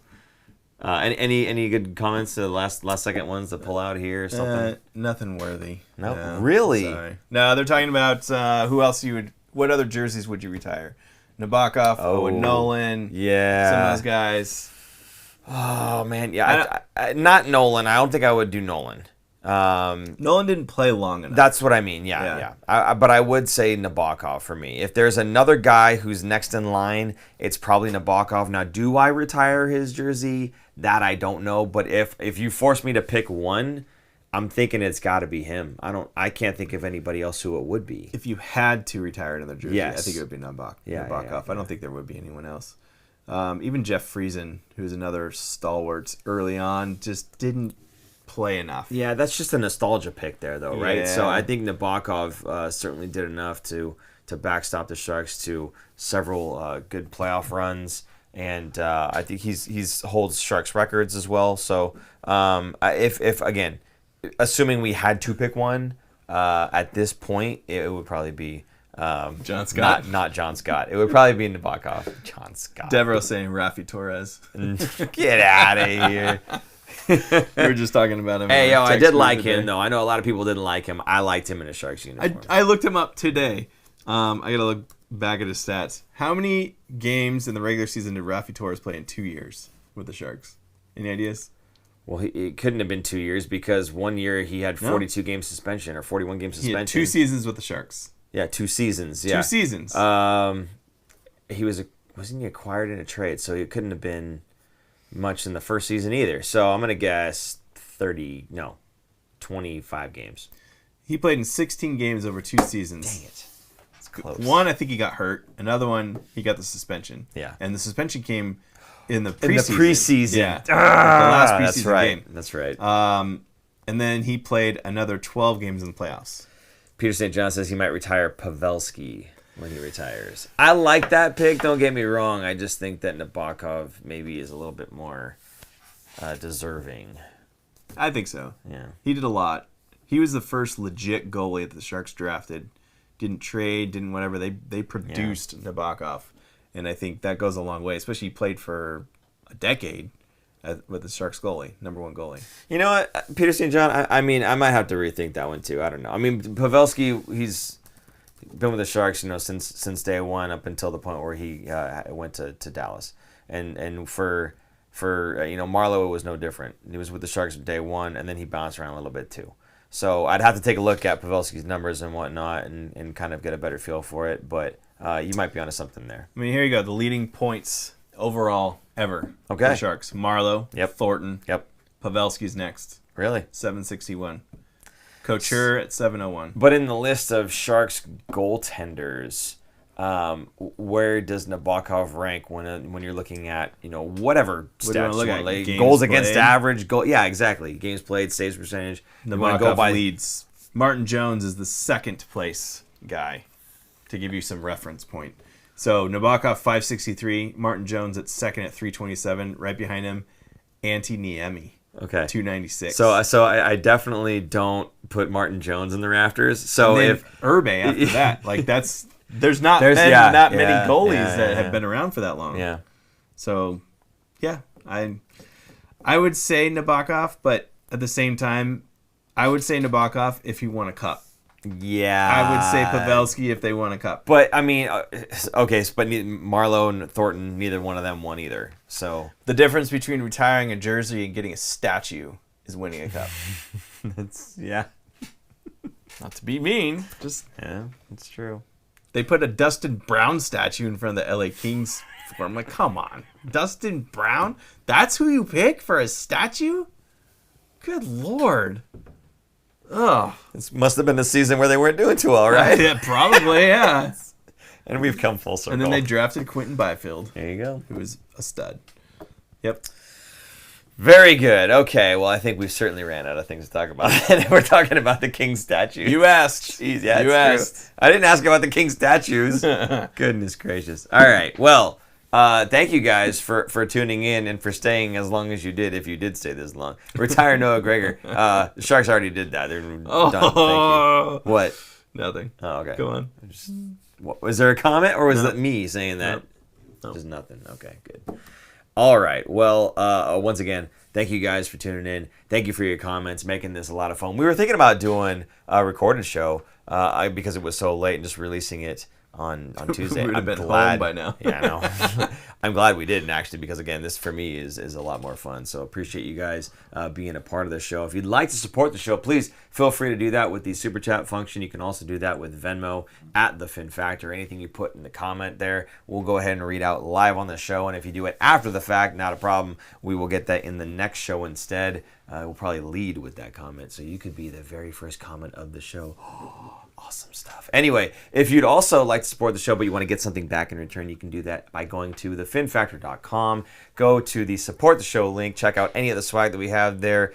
Any good comments to the last second ones to pull out here or something? Nothing worthy. No? Really? Sorry. No, they're talking about who else what other jerseys would you retire? Nabokov, Owen Nolan. Yeah. Some of those guys. Oh, man. Yeah. Not Nolan. I don't think I would do Nolan. Nolan didn't play long enough. That's what I mean. Yeah. But I would say Nabokov for me. If there's another guy who's next in line, it's probably Nabokov. Now, do I retire his jersey? That I don't know. But if you force me to pick one, I'm thinking it's got to be him. I can't think of anybody else who it would be. If you had to retire another jersey, Yes. I think it would be Nabokov. Yeah. I don't think there would be anyone else. Even Jeff Friesen, who's another stalwart early on, just didn't play enough. Yeah, that's just a nostalgia pick there, though, right? Yeah. So I think Nabokov certainly did enough to backstop the Sharks to several good playoff runs, and I think he's holds Sharks records as well. So if again, assuming we had to pick one at this point, it would probably be John Scott. not John Scott. It would probably be Nabokov. John Scott. Devereaux saying Rafi Torres. Get out of here. We were just talking about him. Hey, I did like him, though. I know a lot of people didn't like him. I liked him in a Sharks uniform. I looked him up today. I got to look back at his stats. How many games in the regular season did Rafi Torres play in 2 years with the Sharks? Any ideas? Well, it couldn't have been 2 years because 1 year he had 42 game suspension or 41 game He suspension. had 2 seasons with the Sharks. Yeah, 2 seasons. Yeah, 2 seasons. He wasn't he acquired in a trade, so it couldn't have been much in the first season either. So I'm gonna guess 25 games. He played in 16 games over 2 seasons. Dang it, it's close. One, I think he got hurt. Another one, he got the suspension. Yeah. And the suspension came in the preseason. In the preseason. Yeah. The last preseason that's right. game. That's right. And then he played another 12 games in the playoffs. Peter St. John says he might retire Pavelski when he retires. I like that pick. Don't get me wrong. I just think that Nabokov maybe is a little bit more deserving. I think so. Yeah. He did a lot. He was the first legit goalie that the Sharks drafted. Didn't trade, didn't whatever. They produced Nabokov. And I think that goes a long way, especially he played for a decade with the Sharks goalie, number 1 goalie. You know what, Peter St. John, I mean, I might have to rethink that one too. I don't know. I mean, Pavelski, he's been with the Sharks, since day one up until the point where he went to Dallas. And for Marlowe, it was no different. He was with the Sharks from day one, and then he bounced around a little bit too. So I'd have to take a look at Pavelski's numbers and whatnot and kind of get a better feel for it. But you might be onto something there. I mean, here you go. The leading points overall ever for the Sharks. Marlowe, Thornton, Pavelski's next. Really? 761. Couture at 701. But in the list of Sharks goaltenders, where does Nabokov rank when you're looking at whatever stats you want? Like goals against average, yeah, exactly. Games played, saves percentage. Nabokov leads. Martin Jones is the second place guy, to give you some reference point. So Nabokov 563, Martin Jones at second at 327. Right behind him, Antti Niemi. Okay. 296. So I definitely don't put Martin Jones in the rafters. So if Urbe after that, like there's not many goalies that have been around for that long. Yeah. So yeah, I would say Nabokov, but at the same time, I would say Nabokov if he won a cup. Yeah. I would say Pavelski if they won a cup. But I mean, okay, but Marlowe and Thornton, neither one of them won either. So the difference between retiring a jersey and getting a statue is winning a cup. That's Not to be mean, just that's true. They put a Dustin Brown statue in front of the LA Kings. I'm like, come on, Dustin Brown? That's who you pick for a statue? Good Lord. Ugh. This must have been the season where they weren't doing too well, right? Yeah, probably, yeah. And we've come full circle. And then they drafted Quentin Byfield. There you go. Who was a stud. Yep. Very good. Okay, well, I think we've certainly ran out of things to talk about. We're talking about the king statues. You asked. Jeez, yeah, you asked. True. I didn't ask about the king statues. Goodness gracious. All right, well, thank you guys for tuning in and for staying as long as you did, if you did stay this long. Retire Noah Gregor. The Sharks already did that. They're done. Thank you. What? Nothing. Oh, okay. Go on. Was there a comment, or was it me saying that? No. Just nothing. Okay, good. All right. Well, once again, thank you guys for tuning in. Thank you for your comments, making this a lot of fun. We were thinking about doing a recorded show because it was so late and just releasing it on Tuesday. We would have been home by now. Yeah, I know. I'm glad we didn't, actually, because, again, this for me is a lot more fun. So appreciate you guys being a part of the show. If you'd like to support the show, please feel free to do that with the Super Chat function. You can also do that with Venmo at The Fin Factor. Anything you put in the comment there, we'll go ahead and read out live on the show. And if you do it after the fact, not a problem. We will get that in the next show instead. We'll probably lead with that comment. So you could be the very first comment of the show. Awesome stuff. Anyway, if you'd also like to support the show, but you want to get something back in return, you can do that by going to thefinfactor.com. Go to the support the show link. Check out any of the swag that we have there.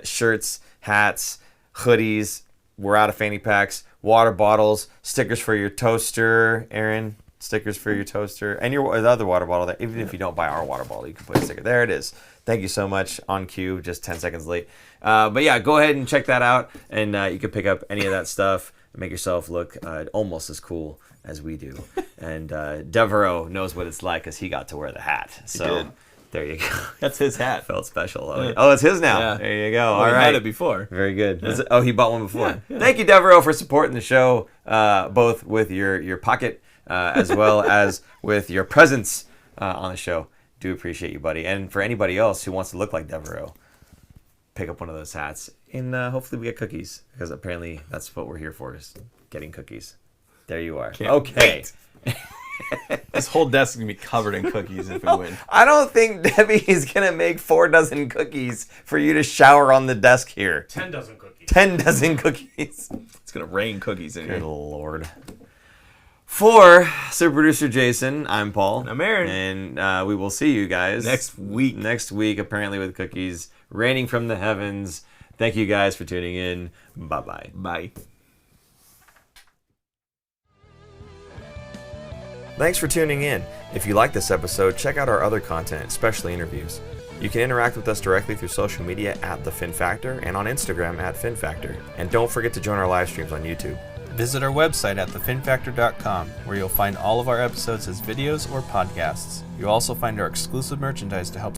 Shirts, hats, hoodies. We're out of fanny packs. Water bottles. Stickers for your toaster, Aaron. Stickers for your toaster. And your other water bottle there. Even if you don't buy our water bottle, you can put a sticker. There it is. Thank you so much. On cue, just 10 seconds late. But yeah, go ahead and check that out. And you can pick up any of that stuff. Make yourself look almost as cool as we do. And Devereaux knows what it's like because he got to wear the hat. So there you go. That's his hat. Felt special. Oh, it's his now. Yeah. There you go. All right. He had it before. Very good. Yeah. He bought one before. Yeah. Thank you, Devereaux, for supporting the show, both with your pocket as well as with your presence on the show. Do appreciate you, buddy. And for anybody else who wants to look like Devereaux, pick up one of those hats. And hopefully we get cookies, because apparently that's what we're here for, is getting cookies. There you are. Okay. This whole desk is going to be covered in cookies if we win. I don't think Debbie is going to make 4 dozen cookies for you to shower on the desk here. 10 dozen cookies. 10 dozen cookies. It's going to rain cookies in here. Good Lord. For super producer Jason, I'm Paul. And I'm Aaron. And we will see you guys next week. Next week, apparently with cookies raining from the heavens. Thank you guys for tuning in. Bye-bye. Bye. Thanks for tuning in. If you like this episode, check out our other content, especially interviews. You can interact with us directly through social media at The Fin Factor and on Instagram at Fin Factor. And don't forget to join our live streams on YouTube. Visit our website at thefinfactor.com, where you'll find all of our episodes as videos or podcasts. You'll also find our exclusive merchandise to help